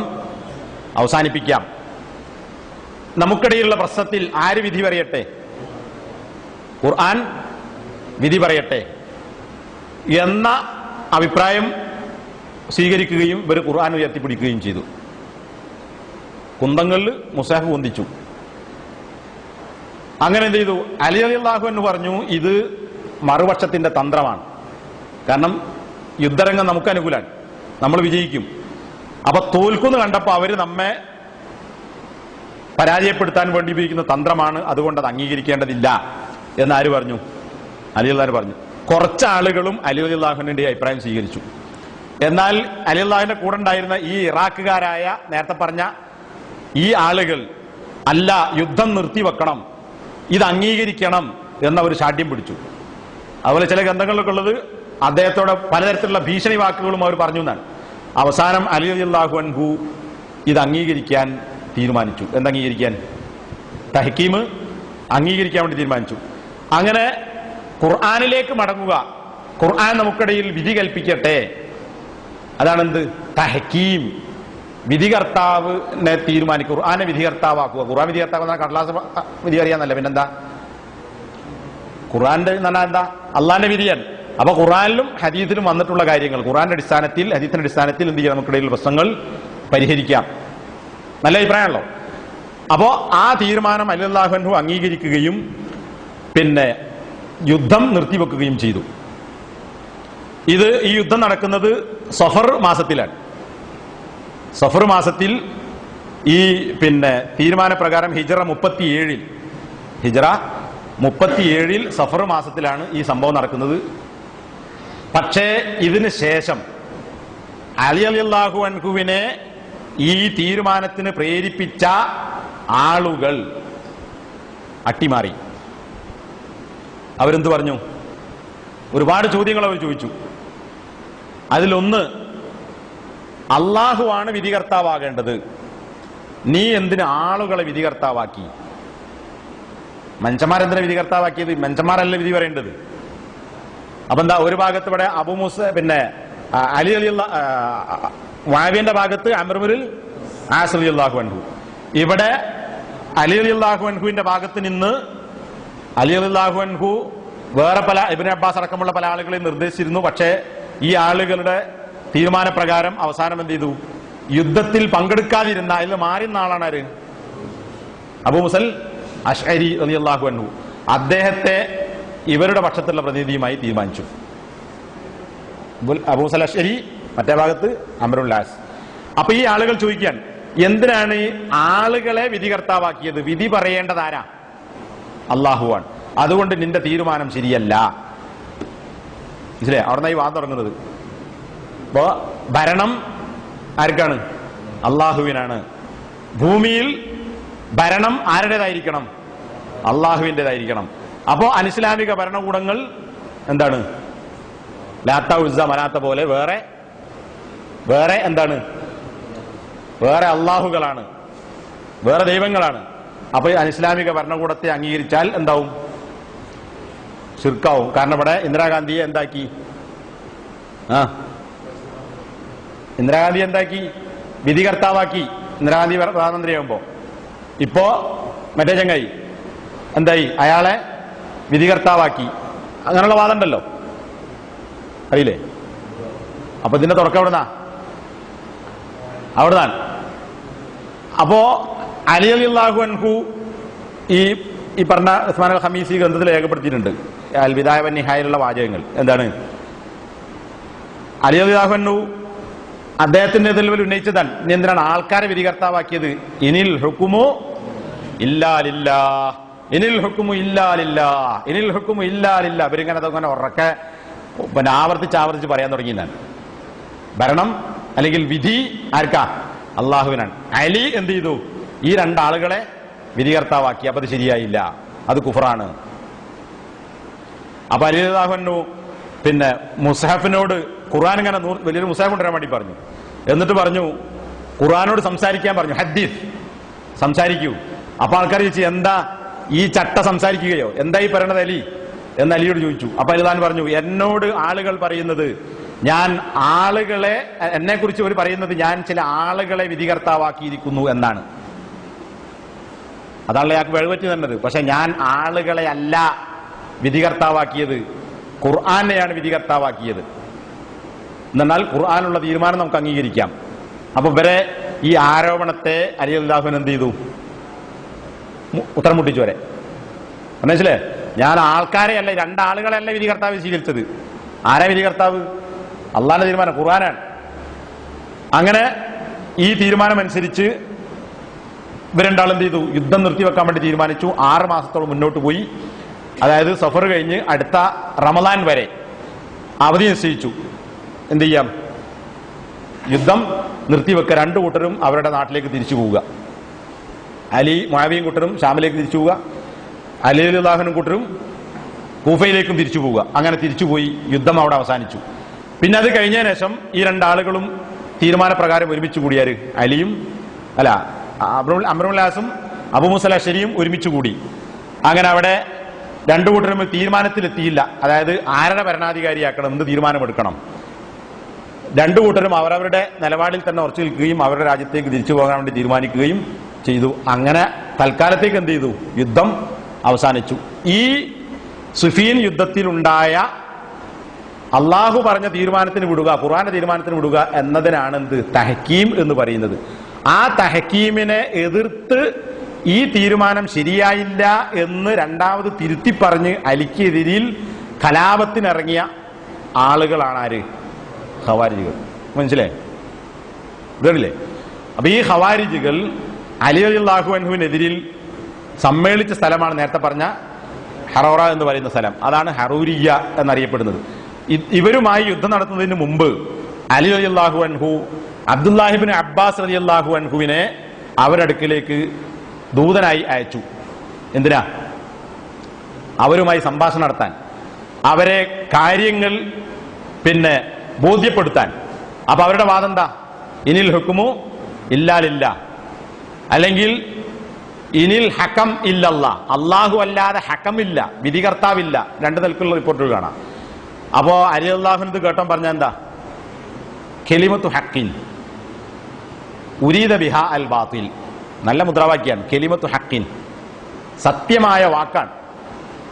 അവസാനിപ്പിക്കാം, നമുക്കിടയിലുള്ള പ്രശ്നത്തിൽ ആര് വിധി പറയട്ടെ? ഖുർആൻ വിധി പറയട്ടെ എന്ന അഭിപ്രായം സ്വീകരിക്കുകയും ഇവർ ഖുർആൻ ഉയർത്തിപ്പിടിക്കുകയും ചെയ്തു. കുന്തങ്ങളിൽ മുസ്ഹഫ് പൊന്തിച്ചു. അങ്ങനെ എന്ത് ചെയ്തു? അലി റളിയല്ലാഹു അൻഹു പറഞ്ഞു, ഇത് മറുപക്ഷത്തിന്റെ തന്ത്രമാണ്. കാരണം യുദ്ധരംഗം നമുക്ക് അനുകൂലമാണ്, നമ്മൾ വിജയിക്കും. അപ്പൊ തോൽക്കുന്നു കണ്ടപ്പോ അവര് നമ്മെ പരാജയപ്പെടുത്താൻ വേണ്ടി ഉപയോഗിക്കുന്ന തന്ത്രമാണ്, അതുകൊണ്ട് അത് അംഗീകരിക്കേണ്ടതില്ല എന്നാര് പറഞ്ഞു? അലി റളിയല്ലാഹു പറഞ്ഞു. കുറച്ച് ആളുകളും അലി റളിയല്ലാഹുവിന്റെ അഭിപ്രായം സ്വീകരിച്ചു. എന്നാൽ അലി റളിയല്ലാഹുവിന്റെ കൂടെ ഉണ്ടായിരുന്ന ഈ ഇറാഖുകാരായ നേരത്തെ പറഞ്ഞ ഈ ആളുകൾ, അല്ല, യുദ്ധം നിർത്തിവെക്കണം, ഇത് അംഗീകരിക്കണം എന്ന ഒരു ശാഠ്യം പിടിച്ചു. അതുപോലെ ചില ഗ്രന്ഥങ്ങളിലൊക്കെ ഉള്ളത് അദ്ദേഹത്തോടെ പലതരത്തിലുള്ള ഭീഷണി വാക്കുകളും അവർ പറഞ്ഞു എന്നാണ്. അവസാനം അലി റളിയല്ലാഹു അൻഹു ഇത് അംഗീകരിക്കാൻ തീരുമാനിച്ചു. എന്തംഗീകരിക്കാൻ? തഹ്കീം അംഗീകരിക്കാൻ വേണ്ടി തീരുമാനിച്ചു. അങ്ങനെ ഖുർആനിലേക്ക് മടങ്ങുക, ഖുർആൻ നമുക്കിടയിൽ വിധി കൽപ്പിക്കട്ടെ, അതാണെന്ത്? തഹ്കീം. വിധികർത്താവിനെ തീരുമാനിക്കുക, ഖുർആനെ വിധികർത്താവാക്കുക. ഖുർആൻ വിധികർത്താവ് കടലാസ് വിധി അറിയാന്നല്ല, പിന്നെന്താ? ഖുർആന്റെ എന്ന് പറഞ്ഞാൽ എന്താ? അള്ളാന്റെ വിധിയാണ്. അപ്പൊ ഖുർആനിലും ഹദീസിലും വന്നിട്ടുള്ള കാര്യങ്ങൾ ഖുർആന്റെ അടിസ്ഥാനത്തിൽ, ഹദീസിന്റെ അടിസ്ഥാനത്തിൽ എന്ത് ചെയ്യാം? നമുക്കിടയിൽ പ്രശ്നങ്ങൾ പരിഹരിക്കാം. നല്ല അഭിപ്രായമാണല്ലോ. അപ്പോ ആ തീരുമാനം അലി റളിയല്ലാഹു അൻഹു അംഗീകരിക്കുകയും പിന്നെ യുദ്ധം നിർത്തിവെക്കുകയും ചെയ്തു. ഈ യുദ്ധം നടക്കുന്നത് സഫർ മാസത്തിലാണ്. സഫർ മാസത്തിൽ ഈ പിന്നെ തീരുമാനപ്രകാരം ഹിജ്റ 37 സഫർ മാസത്തിലാണ് ഈ സംഭവം നടക്കുന്നത്. പക്ഷേ ഇതിന് ശേഷം അലി റളിയല്ലാഹു അൻഹുവിനെ ഈ തീരുമാനത്തിന് പ്രേരിപ്പിച്ച ആളുകൾ അട്ടിമാറി. അവരെന്ത് പറഞ്ഞു? ഒരുപാട് ചോദ്യങ്ങൾ അവർ ചോദിച്ചു. അതിലൊന്ന്, അള്ളാഹുവാണ് വിധികർത്താവാകേണ്ടത്, നീ എന്തിന് ആളുകളെ വിധികർത്താവാക്കി? മനുഷ്യന്മാരെന്തിനാ വിധികർത്താവാക്കിയത്? മനുഷ്യന്മാരല്ല വിധി പറയേണ്ടത്. അപ്പൊ എന്താ, ഒരു ഭാഗത്ത് ഇവിടെ അബൂ മൂസ, പിന്നെ അലി മുആവിയന്റെ ഭാഗത്ത് അംർ ഇബ്നുൽ ആസ് റളിയല്ലാഹു അൻഹു, ഇവിടെ അലി റളിയല്ലാഹു അൻഹുവിന്റെ ഭാഗത്ത് നിന്ന് അലി റളിയല്ലാഹു അൻഹു വേറെ പല ഇബ്നു അബ്ബാസ് അടക്കമുള്ള പല ആളുകളെ നിർദ്ദേശിച്ചിരുന്നു. പക്ഷേ ഈ ആളുകളുടെ തീരുമാനപ്രകാരം അവസാനം എന്ത് ചെയ്തു? യുദ്ധത്തിൽ പങ്കെടുക്കാതിരുന്ന, അതിൽ മാറിയുന്ന ആളാണ് ആര്? അബൂ മുസൽ അശ്അരി റളിയല്ലാഹു അൻഹു. അദ്ദേഹത്തെ ഇവരുടെ പക്ഷത്തുള്ള പ്രതിനിധിയുമായി തീരുമാനിച്ചു. അബൂ മുസൽ അശ്അരി, മറ്റേ ഭാഗത്ത് അംർ ഇബ്നുൽ ആസ്. അപ്പൊ ഈ ആളുകൾ ചോദിക്കാൻ, എന്തിനാണ് ഈ ആളുകളെ വിധികർത്താവാക്കിയത്? വിധി പറയേണ്ടത് ആരാ? അള്ളാഹുവാണ്. അതുകൊണ്ട് നിന്റെ തീരുമാനം ശരിയല്ല. മനസ്സിലെ? അവിടെ ഈ വാദം തുടങ്ങുന്നത്. അപ്പോ ഭരണം ആർക്കാണ്? അള്ളാഹുവിനാണ്. ഭൂമിയിൽ ഭരണം ആരുടേതായിരിക്കണം? അള്ളാഹുവിൻ്റെതായിരിക്കണം. അപ്പോ അനിസ്ലാമിക ഭരണകൂടങ്ങൾ എന്താണ്? ലാത്ത ഉസ്സ മനാത്ത പോലെ വേറെ എന്താണ്? വേറെ അള്ളാഹുകളാണ്, വേറെ ദൈവങ്ങളാണ്. അപ്പൊ അനിസ്ലാമിക ഭരണകൂടത്തെ അംഗീകരിച്ചാൽ എന്താവും? ശിർക്കാവും. കാരണം ഇവിടെ ഇന്ദിരാഗാന്ധിയെ എന്താക്കി? ഇന്ദിരാഗാന്ധി എന്താക്കി? വിധികർത്താവാക്കി. ഇന്ദിരാഗാന്ധി പ്രധാനമന്ത്രിയാകുമ്പോ. ഇപ്പോ മറ്റേ ചങ്ങായി എന്തായി? അയാളെ വിധികർത്താവാക്കി. അങ്ങനെയുള്ള വാദം ഉണ്ടല്ലോ, അറിയില്ലേ? അപ്പൊ ഇതിന്റെ തുടക്കം അവിടുന്നാണ്. അപ്പോ അലി റളിയല്ലാഹു അൻഹു ഈ പറഞ്ഞ ഉസ്മാൻ അൽ ഖമീസി ഗ്രന്ഥത്തിൽ രേഖപ്പെടുത്തിയിട്ടുണ്ട്, അൽ ബിദായ വൻ നിഹായയിലുള്ള വാചകങ്ങൾ. എന്താണ്? അലി റളിയല്ലാഹു അൻഹു അദ്ദേഹത്തിന്റെ ഇതിൽ ഉന്നയിച്ചതാണ്, ഇനി എന്തിനാണ് ആൾക്കാരെ വിധികർത്താവാക്കിയത്? ഇനിൽ ഹുക്കുമു ഇല്ലാ ലില്ലാഹ്, ഇനിൽ ഹുക്കുമു ഇല്ലാ ലില്ലാഹ്, ഇനിൽ ഹുക്കുമു ഇല്ലാ ലില്ലാഹ്. അവരിങ്ങനെ അതൊക്കെ ഉറക്കെ പിന്നെ ആവർത്തിച്ച് പറയാൻ തുടങ്ങിയതാണ്. ഭരണം അല്ലെങ്കിൽ വിധി ആർക്കാ? അള്ളാഹുവിനാണ്. അലി എന്ത് ചെയ്തു? ഈ രണ്ടാളുകളെ വിധികർത്താവാക്കി. അപ്പൊ അത് ശരിയായില്ല, അത് കുഫറാണ്. അപ്പൊ അലി റളിയല്ലാഹു അൻഹു പിന്നെ മുസ്ഹഫിനോട് ഖുർആൻ ഇങ്ങനെ വലിയൊരു മുസ്ഹഫ് കൊണ്ടുവരാൻ വേണ്ടി പറഞ്ഞു. എന്നിട്ട് പറഞ്ഞു, ഖുർആനോട് സംസാരിക്കാൻ പറഞ്ഞു, ഹദീസ് സംസാരിക്കൂ. അപ്പൊ ആൾക്കാർ ചോദിച്ചു, എന്താ ഈ ചട്ട സംസാരിക്കുകയോ? എന്താ ഈ പറയണത് അലി എന്ന് അലിയോട് ചോദിച്ചു. അപ്പൊ അലിദാൻ പറഞ്ഞു, എന്നോട് ആളുകൾ പറയുന്നത്, ഞാൻ ആളുകളെ, എന്നെ കുറിച്ച് അവർ പറയുന്നത് ഞാൻ ചില ആളുകളെ വിധികർത്താവാക്കിയിരിക്കുന്നു എന്നാണ്. അതാണല്ലോ അയാൾക്ക് വെഴുപറ്റി തന്നത്. പക്ഷെ ഞാൻ ആളുകളെ അല്ല വിധികർത്താവാക്കിയത്, ഖുർആനെയാണ് വിധികർത്താവാക്കിയത്. എന്നാൽ ഖുർആനുള്ള തീരുമാനം നമുക്ക് അംഗീകരിക്കാം. അപ്പൊ ഇവരെ ഈ ആരോപണത്തെ അലി റളിയല്ലാഹു അൻഹു എന്ത് ചെയ്തു? ഉത്തരം മുട്ടിച്ചു വരെ. മനസ്സിലേ? ഞാൻ ആൾക്കാരെയല്ല, രണ്ടാളുകളെയല്ല വിധികർത്താവ് സ്വീകരിച്ചത്. ആരാ വിധികർത്താവ്? അള്ളാന്റെ തീരുമാനം, ഖുർആനാണ്. അങ്ങനെ ഈ തീരുമാനം അനുസരിച്ച് ഇവരുണ്ടാൾ എന്ത് ചെയ്തു? യുദ്ധം നിർത്തിവെക്കാൻ വേണ്ടി തീരുമാനിച്ചു. 6 മാസത്തോളം മുന്നോട്ട് പോയി. അതായത് സഫർ കഴിഞ്ഞ് അടുത്ത റമദാൻ വരെ അവധി നിശ്ചയിച്ചു. എന്ത് ചെയ്യാം? യുദ്ധം നിർത്തിവെക്കുക. രണ്ടു കൂട്ടരും അവരുടെ നാട്ടിലേക്ക് തിരിച്ചു പോവുക. അലി മുആവിയും കൂട്ടരും ഷാമിലേക്ക് തിരിച്ചു പോവുക, അലി റളിയല്ലാഹു അൻഹു കൂട്ടരും കൂഫയിലേക്കും തിരിച്ചു പോവുക. അങ്ങനെ തിരിച്ചുപോയി. യുദ്ധം അവിടെ അവസാനിച്ചു. പിന്നെ അത് കഴിഞ്ഞതിന് ശേഷം ഈ രണ്ടാളുകളും തീരുമാനപ്രകാരം ഒരുമിച്ച് കൂടിയാര്? അലിയും അംർ ഇബ്നുൽ ആസും അബൂ മൂസ അശ്അരിയും ഒരുമിച്ച് കൂടി. അങ്ങനെ അവിടെ രണ്ടു കൂട്ടരും തീരുമാനത്തിലെത്തിയില്ല. അതായത് ആരുടെ ഭരണാധികാരിയാക്കണം, എന്ത് തീരുമാനമെടുക്കണം. രണ്ടു കൂട്ടരും അവരവരുടെ നിലപാടിൽ തന്നെ ഉറച്ചു നിൽക്കുകയും അവരുടെ രാജ്യത്തേക്ക് തിരിച്ചു പോകാൻ വേണ്ടി തീരുമാനിക്കുകയും ചെയ്തു. അങ്ങനെ തൽക്കാലത്തേക്ക് എന്ത് ചെയ്തു? യുദ്ധം അവസാനിച്ചു. ഈ സുഫീൻ യുദ്ധത്തിലുണ്ടായ അള്ളാഹു പറഞ്ഞ തീരുമാനത്തിന് വിടുക, ഖുർആന്റെ തീരുമാനത്തിന് വിടുക എന്നതിനാണ് എന്ത്? തഹക്കീം എന്ന് പറയുന്നത്. ആ തഹക്കീമിനെ എതിർത്ത് ഈ തീരുമാനം ശരിയായില്ല എന്ന് രണ്ടാമത് തിരുത്തി പറഞ്ഞ് അലിക്കെതിരിൽ കലാപത്തിനിറങ്ങിയ ആളുകളാണ് ആര്? ഖവാരിജികൾ. മനസ്സിലായി? ഇതല്ലേ? അപ്പൊ ഈ ഖവാരിജികൾ അലി റളിയല്ലാഹു അൻഹുവിനെതിരിൽ സമ്മേളിച്ച സ്ഥലമാണ് നേരത്തെ പറഞ്ഞ ഹറോറ എന്ന് പറയുന്ന സ്ഥലം. അതാണ് ഹറൂരിയ എന്നറിയപ്പെടുന്നത്. ഇവരുമായി യുദ്ധം നടത്തുന്നതിന് മുമ്പ് അലി റളിയല്ലാഹു അൻഹു അബ്ദുല്ലാഹിബ്നു അബ്ബാസ് റളിയല്ലാഹു അൻഹുവിനെ അവരടുക്കിലേക്ക് ദൂതനായി അയച്ചു. എന്തിനാ? അവരുമായി സംഭാഷണം നടത്താൻ, അവരെ കാര്യങ്ങൾ ബോധ്യപ്പെടുത്താൻ. അപ്പൊ അവരുടെ വാദം എന്താ? ഇനിൽ ഹുക്മു ഇല്ലാ ലില്ലാഹ്, അല്ലെങ്കിൽ ഇനിൽ ഹകം ഇല്ലല്ലാ, അള്ളാഹു അല്ലാതെ ഹക്കമില്ല, വിധികർത്താവില്ല. രണ്ട് നിലക്കുള്ള റിപ്പോർട്ടുകൾ കാണാം. അപ്പോ അലി അള്ളാഹുനത് കേട്ടോ പറഞ്ഞ എന്താ? കെലിമത്തു ഹക്കിൻ ഉരീദ ബിഹ അൽ ബാത്തിൽ. നല്ല മുദ്രാവാക്യാണ്. കെലിമത്തു ഹക്കിൻ, സത്യമായ വാക്കാണ്.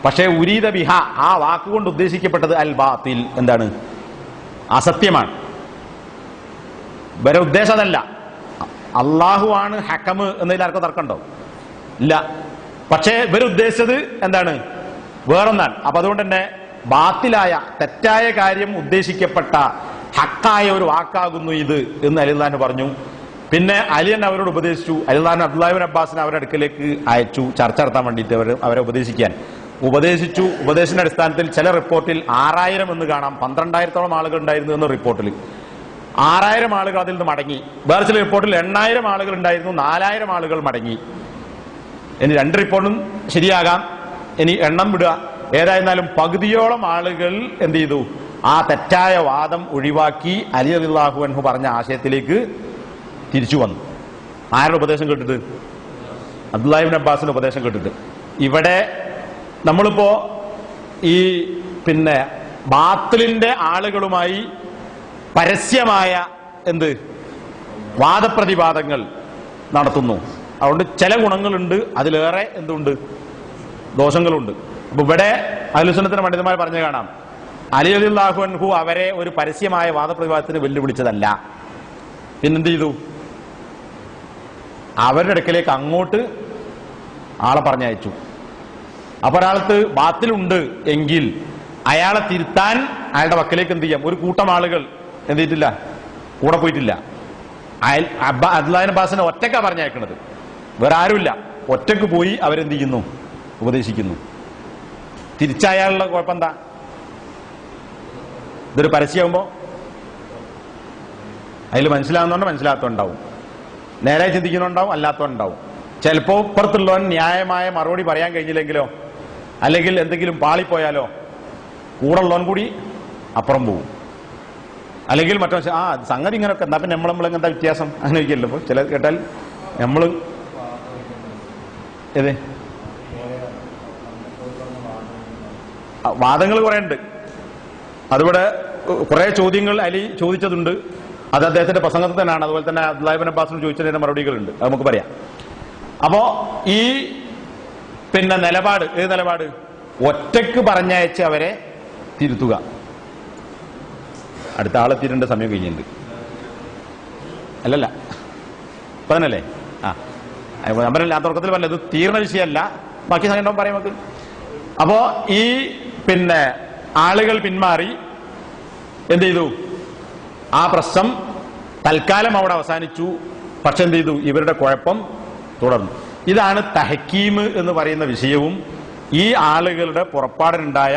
പക്ഷേ ഉരീദ ബിഹ, ആ വാക്കുകൊണ്ട് ഉദ്ദേശിക്കപ്പെട്ടത് അൽ ബാത്തിൽ, എന്താണ്? അസത്യമാണ്. വേറെ ഉദ്ദേശം അതല്ല. അള്ളാഹു ആണ് ഹക്കമ് എന്നതിൽ ആർക്കും തർക്കമുണ്ടോ? ഇല്ല. പക്ഷേ ഇവരുദ്ദേശിച്ചത് എന്താണ്? വേറൊന്നാണ്. അപ്പൊ അതുകൊണ്ട് തന്നെ ബാത്തിലായ, തെറ്റായ കാര്യം ഉദ്ദേശിക്കപ്പെട്ട ഹക്കായ ഒരു വാക്കാകുന്നു ഇത് എന്ന് അലിള്ളാഹു പറഞ്ഞു. പിന്നെ അലി തന്നെ അവരോട് ഉപദേശിച്ചു. അലിള്ളാഹു അബ്ദുല്ലാഹിബ്നു അബ്ബാസിനെ അവരുടെ അടുക്കലേക്ക് അയച്ചു, ചർച്ച നടത്താൻ വേണ്ടിയിട്ട് അവരെ ഉപദേശിക്കാൻ ഉപദേശിച്ചു. ഉപദേശത്തിന്റെ അടിസ്ഥാനത്തിൽ ചില റിപ്പോർട്ടിൽ 6000 എന്ന് കാണാം, 12000-ഓളം ആളുകൾ ഉണ്ടായിരുന്നു എന്ന റിപ്പോർട്ടിൽ 6000 ആളുകൾ അതിൽ നിന്ന് മടങ്ങി. വേറെ ചില റിപ്പോർട്ടിൽ 8000 ആളുകൾ ഉണ്ടായിരുന്നു, 4000 ആളുകൾ മടങ്ങി. ഇനി രണ്ട് റിപ്പോർട്ടും ശരിയാകാം, ഇനി എണ്ണം വിടുക. ഏതായിരുന്നാലും പകുതിയോളം ആളുകൾ എന്ത് ചെയ്തു? ആ തെറ്റായ വാദം ഒഴിവാക്കി അലി റളിയല്ലാഹു അൻഹു പറഞ്ഞ ആശയത്തിലേക്ക് തിരിച്ചു വന്നു. ആരുടെ ഉപദേശം കേട്ടിട്ട്? അബ്ദുല്ലാഹിബ്നു അബ്ബാസിന്റെ ഉപദേശം കേട്ടിട്ട്. ഇവിടെ നമ്മളിപ്പോ ഈ ബാത്തിലിന്റെ ആളുകളുമായി പരസ്യമായ വാദപ്രതിവാദങ്ങൾ നടത്തുന്നു. അതുകൊണ്ട് ചില ഗുണങ്ങളുണ്ട്, അതിലേറെ എന്തുണ്ട്? ദോഷങ്ങളുണ്ട്. അപ്പൊ ഇവിടെ അഹ്ലുസുന്നത്തിന്റെ പണ്ഡിതന്മാർ പറഞ്ഞു കാണാം, അലി റളിയല്ലാഹു അൻഹു അവരെ ഒരു പരസ്യമായ വാദപ്രതിവാദത്തിന് വെല്ലുവിളിച്ചതല്ല. പിന്നെന്ത് ചെയ്തു? അവരുടെ അടുക്കലേക്ക് അങ്ങോട്ട് ആളെ പറഞ്ഞയച്ചു. അപ്പൊ ഒരാൾക്ക് ബാത്തിലുണ്ട് എങ്കിൽ അയാളെ തിരുത്താൻ അയാളുടെ വക്കിലേക്ക് എന്ത് ചെയ്യാം? ഒരു കൂട്ടം ആളുകൾ എന്ത് ചെയ്തിട്ടില്ല? കൂടെ പോയിട്ടില്ല. അബ്ദുല്ലാഹിബ്നു അബ്ബാസിനെ ഒറ്റക്കാ പറഞ്ഞയക്കുന്നത്, വേറെ ആരുമില്ല. ഒറ്റക്ക് പോയി അവരെന്ത് ചെയ്യുന്നു? ഉപദേശിക്കുന്നു. തിരിച്ചയാളുള്ള കുഴപ്പം എന്താ? ഇതൊരു പരസ്യമാകുമ്പോ അതിൽ മനസ്സിലാവുന്നതുകൊണ്ട് മനസ്സിലാത്തതുണ്ടാവും, നേരെ ചിന്തിക്കുന്നുണ്ടാവും, അല്ലാത്തതുണ്ടാവും. ചിലപ്പോ ഇപ്പുറത്തുള്ളവൻ ന്യായമായ മറുപടി പറയാൻ കഴിഞ്ഞില്ലെങ്കിലോ, അല്ലെങ്കിൽ എന്തെങ്കിലും പാളിപ്പോയാലോ കൂടെ ഉള്ളവൻ കൂടി അപ്പുറം പോവും. അല്ലെങ്കിൽ മറ്റോ സംഗതി ഇങ്ങനെയൊക്കെ എന്താ, പിന്നെ നമ്മളെന്താ വ്യത്യാസം? അങ്ങനെ ഇരിക്കല്ലോ. ഇപ്പൊ ചില കേട്ടാൽ നമ്മള് വാദങ്ങൾ കുറെ ഉണ്ട്. അതിവിടെ കുറെ ചോദ്യങ്ങൾ അലി ചോദിച്ചതുണ്ട്. അത് അദ്ദേഹത്തിന്റെ പ്രസംഗത്തിൽ തന്നെയാണ്. അതുപോലെ തന്നെ അബ്ദുല്ലാഹിബ്നു അബ്ബാസിന് ചോദിച്ചതിന്റെ മറുപടികളുണ്ട്. അത് നമുക്ക് പറയാം. അപ്പോ ഈ നിലപാട്, ഏത് നിലപാട്? ഒറ്റക്ക് പറഞ്ഞയച്ച് അവരെ തിരുത്തുക. അടുത്ത ആളെത്തിയിട്ടുണ്ട്, സമയം കഴിഞ്ഞിട്ടുണ്ട്. അല്ലല്ല, ഇപ്പൊ തന്നെയല്ലേ? നമ്പരല്ല, ആ തുടക്കത്തിൽ പറഞ്ഞത് ഇത് തീർന്ന വിഷയമല്ല, ബാക്കി സമയം ഉണ്ടാവും പറയാം നമുക്ക്. അപ്പോ ഈ ആളുകൾ പിന്മാറി എന്ത് ചെയ്തു? ആ പ്രശ്നം തൽക്കാലം അവിടെ അവസാനിച്ചു. പക്ഷെ എന്ത് ചെയ്തു? ഇവരുടെ കുഴപ്പം തുടർന്നു. ഇതാണ് തഹക്കീം എന്ന് പറയുന്ന വിഷയവും ഈ ആളുകളുടെ പുറപ്പാടിനുണ്ടായ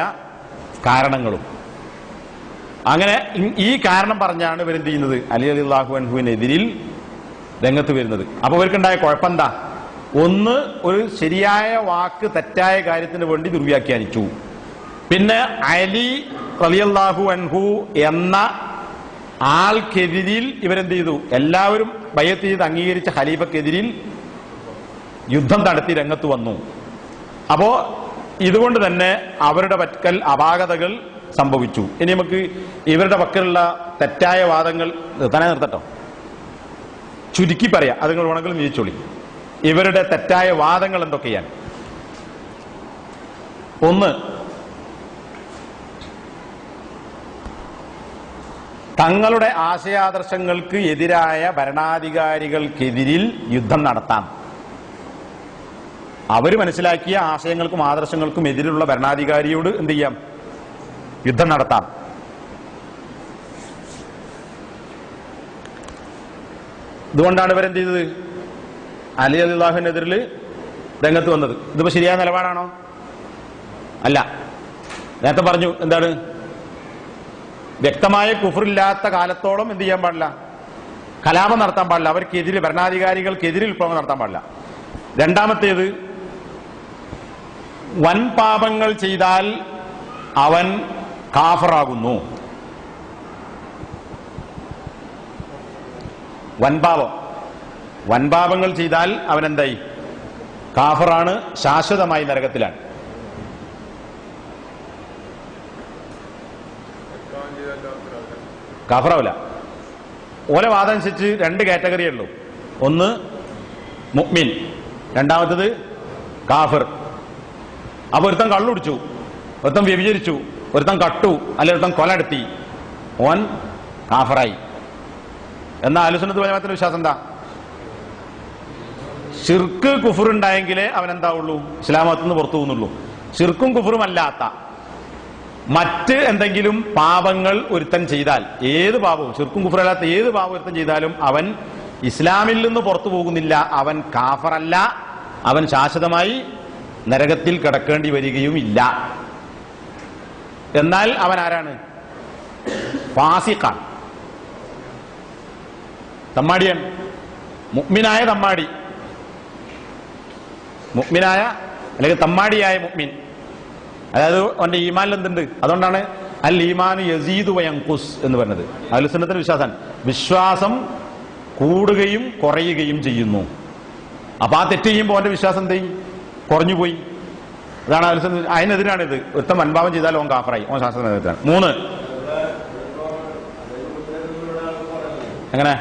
കാരണങ്ങളും. അങ്ങനെ ഈ കാരണം പറഞ്ഞാണ് ഇവരെന്ത് ചെയ്യുന്നത്? അലി റളിയല്ലാഹു അൻഹുവിനെതിരിൽ രംഗത്ത് വരുന്നത്. അപ്പൊ ഇവർക്കുണ്ടായ കുഴപ്പം എന്താ? ഒന്ന്, ഒരു ശരിയായ വാക്ക് തെറ്റായ കാര്യത്തിന് വേണ്ടി ദുർവ്യാഖ്യാനിച്ചു. പിന്നെ അലി റളിയല്ലാഹു അൻഹു എന്ന ആൾക്കെതിരിൽ ഇവരെന്ത് ചെയ്തു? എല്ലാവരും ബൈഅത്ത് ചെയ്ത് അംഗീകരിച്ച ഖലീഫക്കെതിരിൽ യുദ്ധം നടത്തി രംഗത്ത് വന്നു. അപ്പോ ഇതുകൊണ്ട് തന്നെ അവരുടെ പക്കൽ അപാകതകൾ സംഭവിച്ചു. ഇനി നമുക്ക് ഇവരുടെ പക്കലുള്ള തെറ്റായ വാദങ്ങൾ തന്നെ നിർത്തട്ടോ, ചുരുക്കി പറയാം. അത് നിങ്ങൾ വേണമെങ്കിൽ നീച്ചോളി. ഇവരുടെ തെറ്റായ വാദങ്ങൾ എന്തൊക്കെയാണ്? ഒന്ന്, തങ്ങളുടെ ആശയാദർശങ്ങൾക്ക് എതിരായ ഭരണാധികാരികൾക്കെതിരിൽ യുദ്ധം നടത്താം. അവർ മനസ്സിലാക്കിയ ആശയങ്ങൾക്കും ആദർശങ്ങൾക്കും എതിരുള്ള ഭരണാധികാരിയോട് എന്ത് ചെയ്യാം? യുദ്ധം നടത്താം. ഇതുകൊണ്ടാണ് ഇവരെന്ത് ചെയ്തത്? അലി റളിയല്ലാഹുവിനെതിരിൽ രംഗത്ത് വന്നത്. ഇതിപ്പോ ശരിയായ നിലപാടാണോ? അല്ല. നേരത്തെ പറഞ്ഞു എന്താണ്, വ്യക്തമായ കുഫറില്ലാത്ത കാലത്തോളം എന്ത് ചെയ്യാൻ പാടില്ല, കലാപം നടത്താൻ പാടില്ല, അവർക്കെതിരെ ഭരണാധികാരികൾക്കെതിരെ വിപ്ലവം നടത്താൻ പാടില്ല. രണ്ടാമത്തേത്, വൻ പാപങ്ങൾ ചെയ്താൽ അവൻ കാഫറാകുന്നു. വൻപാപങ്ങൾ ചെയ്താൽ അവൻ എന്തായി, കാഫറാണ്, ശാശ്വതമായി നരകത്തിലാണ്. കാഫറാവില്ല. ഓലെ വാദം അനുസരിച്ച് രണ്ട് കാറ്റഗറിയേ ഉള്ളൂ. ഒന്ന് മുഅ്മിൻ, രണ്ടാമത്തത് കാഫിർ. അപ്പൊ ഒരുത്തൻ കള്ളുടിച്ചു, ഒരുത്തൻ വ്യഭിചരിച്ചു, ഒരുത്തൻ കട്ടു, അല്ലെ ഒരുത്തൻ കൊലടുത്തി, ഓൻ കാഫറായി. എന്നാൽ അഹ്ലുസുന്നത്ത് വൽ ജമാഅത്തിന്റെ വിശ്വാസം എന്താ? ശിർക്ക് കുഫർ ഉണ്ടായെങ്കിലേ അവൻ എന്താവുള്ളൂ, ഇസ്ലാമത്തിൽ നിന്ന് പുറത്തു പോകുന്നുള്ളൂ. ശിർക്കും കുഫറും അല്ലാത്ത മറ്റ് എന്തെങ്കിലും പാപങ്ങൾ ഒരുത്തൻ ചെയ്താൽ, ഏത് പാപവും, ശിർക്കും കുഫറും അല്ലാത്ത ഏത് പാപം ഒരുത്തൻ ചെയ്താലും അവൻ ഇസ്ലാമിൽ നിന്ന് പുറത്തു പോകുന്നില്ല, അവൻ കാഫറല്ല, അവൻ ശാശ്വതമായി നരകത്തിൽ കിടക്കേണ്ടി വരികയും ഇല്ല. എന്നാൽ അവൻ ആരാണ്? ഫാസിഖാണ്, തമ്മാടിയാണ്. മുഅ്മിനായ തമ്മാടി, മുഅ്മിനായ അല്ലെങ്കിൽ തമ്മാടിയായ മുഅ്മിൻ, അതായത് അവന്റെ ഈമാനിൽ എന്തുണ്ട്? അതുകൊണ്ടാണ് അൽ ഈമാനു യസീദു വയൻഖുസ് എന്ന് പറഞ്ഞത്. അഹ്ലുസുന്നത്തിന്റെ വിശ്വാസം, വിശ്വാസം കൂടുകയും കുറയുകയും ചെയ്യുന്നു. അപ്പൊ ആ തെറ്റ് ചെയ്യുമ്പോൾ അവന്റെ വിശ്വാസം എന്ത് ചെയ്യും? കുറഞ്ഞുപോയി. അതാണ് അഹ്ലുസുന്നത്ത്. അതിനെതിരാണിത്. ഒരുത്തൻ വൻപാപം ചെയ്താൽ ഓൻ കാഫറായി, ഓൻ ശാസ്ത്രത്തിനെതിരാണ്. 3, എങ്ങനെ?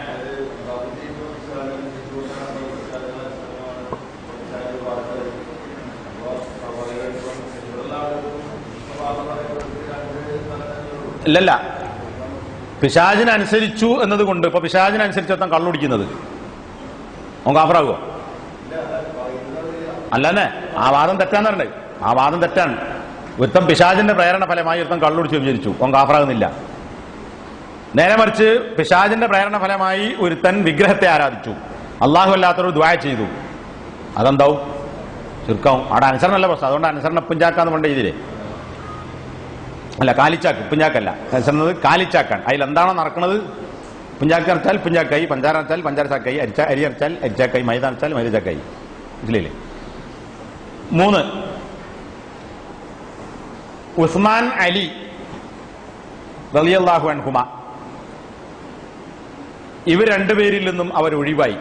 ഇല്ലല്ല, പിശാചിനനുസരിച്ചു എന്നതുകൊണ്ട്, ഇപ്പൊ പിശാചിനനുസരിച്ച് ഒരുത്തൻ കള്ളുടിക്കുന്നത് ഓൻ കാഫറാകുമോ? അല്ലെന്നെ, ആ വാദം തെറ്റാന്ന് പറഞ്ഞത്. ആ വാദം തെറ്റാണ്. ഒരുത്തൻ പിശാചിന്റെ പ്രേരണ ഫലമായി ഒരുത്തൻ കള്ളുടിച്ച് വിചാരിച്ചു, ഓൻ കാഫറാകുന്നില്ല. നേരെ മറിച്ച് പിശാചിന്റെ പ്രേരണ ഫലമായി ഒരുത്തൻ വിഗ്രഹത്തെ ആരാധിച്ചു, അള്ളാഹു അല്ലാത്തൊരു ദുആ ചെയ്തു, അതെന്താവും? ശിർക്കാവും. അവിടെ അനുസരണമല്ല പ്രശ്നം. അതുകൊണ്ട് അനുസരണ പുഞ്ചാക്കാന്ന് പറഞ്ഞ ഇതിലെ അല്ല, കാലിച്ചാക്ക്, പുഞ്ചാക്കല്ല. അനുസരണത് കാലിച്ചാക്കാണ്. അതിൽ എന്താണോ നടക്കുന്നത്? പുഞ്ചാക്ക് അരച്ചാൽ പുഞ്ചാക്കായി, പഞ്ചാര അരച്ചാൽ പഞ്ചാര ചാക്കായി, അരി അരച്ചാൽ അരിച്ചാക്കായി, മൈദ അരച്ചാൽ മൈദ ചാക്കായി. ഇതിലേ 3, ഉസ്മാൻ അലി റളിയല്ലാഹു അൻഹുമ, ഇവർ രണ്ടുപേരിൽ നിന്നും അവർ ഒഴിവായി.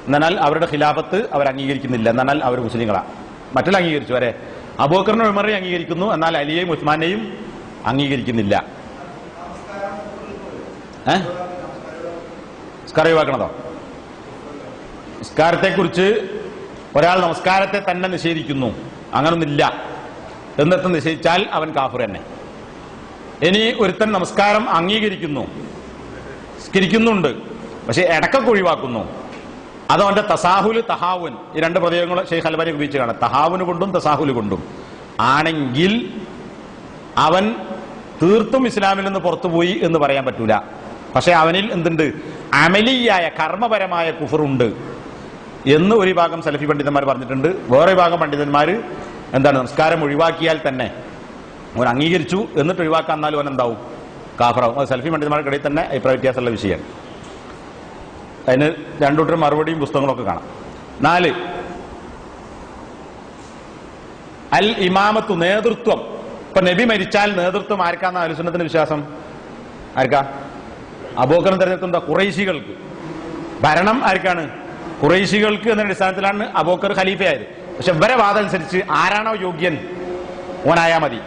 എന്നാൽ അവരുടെ ഖിലാഫത്ത് അവർ അംഗീകരിക്കുന്നില്ല. എന്നാൽ അവർ മുസ്ലിങ്ങളാണ്. മറ്റുള്ള അംഗീകരിച്ചു. വരെ അബൂബക്കറിനെ ഉമറിനെ അംഗീകരിക്കുന്നു, എന്നാൽ അലിയെയും ഉസ്മാനെയും അംഗീകരിക്കുന്നില്ല. നിസ്കാരം ഒഴിവാക്കണതോ? നിസ്കാരത്തെക്കുറിച്ച് ഒരാൾ നമസ്കാരത്തെ തന്നെ നിഷേധിക്കുന്നു, അങ്ങനൊന്നില്ല എന്നിട്ട് നിഷേധിച്ചാൽ അവൻ കാഫിർ തന്നെ. ഇനി ഒരുത്തൻ നമസ്കാരം അംഗീകരിക്കുന്നു, നിസ്കരിക്കുന്നുണ്ട്, പക്ഷെ ഇടക്കൊക്കെ ഒഴിവാക്കുന്നു, അത് അവന്റെ തസാഹുല് തഹാവുൻ, ഈ രണ്ട് പ്രയോഗങ്ങൾ ഷെയ്ഖ് അൽബാനി ഉപയോഗിച്ച് കാണാം, തഹാവുന് കൊണ്ടും തസാഹുല് കൊണ്ടും ആണെങ്കിൽ അവൻ തീർത്തും ഇസ്ലാമിൽ നിന്ന് പുറത്തുപോയി എന്ന് പറയാൻ പറ്റൂല. പക്ഷെ അവനിൽ എന്തുണ്ട്? അമലിയായ കർമ്മപരമായ കുഫറുണ്ട് എന്ന് ഒരു ഭാഗം സലഫി പണ്ഡിതന്മാർ പറഞ്ഞിട്ടുണ്ട്. വേറെ ഭാഗം പണ്ഡിതന്മാർ എന്താണ്, നമസ്കാരം ഒഴിവാക്കിയാൽ തന്നെ അവൻ അംഗീകരിച്ചു എന്നിട്ട് ഒഴിവാക്കാൻ എന്നാലും അവൻ എന്താവും? കാഫറാവും. അത് സലഫി പണ്ഡിതന്മാർക്കിടയിൽ തന്നെ അഭിപ്രായ വ്യത്യാസമുള്ള വിഷയമാണ്. അതിന് രണ്ടുകൂട്ടരും മറുപടിയും പുസ്തകങ്ങളൊക്കെ കാണാം. 4, അൽ ഇമാമത്തു, നേതൃത്വം. ഇപ്പൊ നബി മരിച്ചാൽ നേതൃത്വം ആർക്കാന്ന അഹ്ലുസുന്നത്തിന്റെ വിശ്വാസം? ആർക്കാ? അബൂബക്കറിനെ തെരഞ്ഞെടുക്കുന്ന ഖുറൈശികൾക്ക്. ഭരണം ആർക്കാണ്? ഖുറൈശികൾക്ക് എന്ന അടിസ്ഥാനത്തിലാണ് അബൂബക്കർ ഖലീഫയായത്. പക്ഷെ ഇവരെ വാദം അനുസരിച്ച് ആരാണോ യോഗ്യൻ ഓനായാ മതി.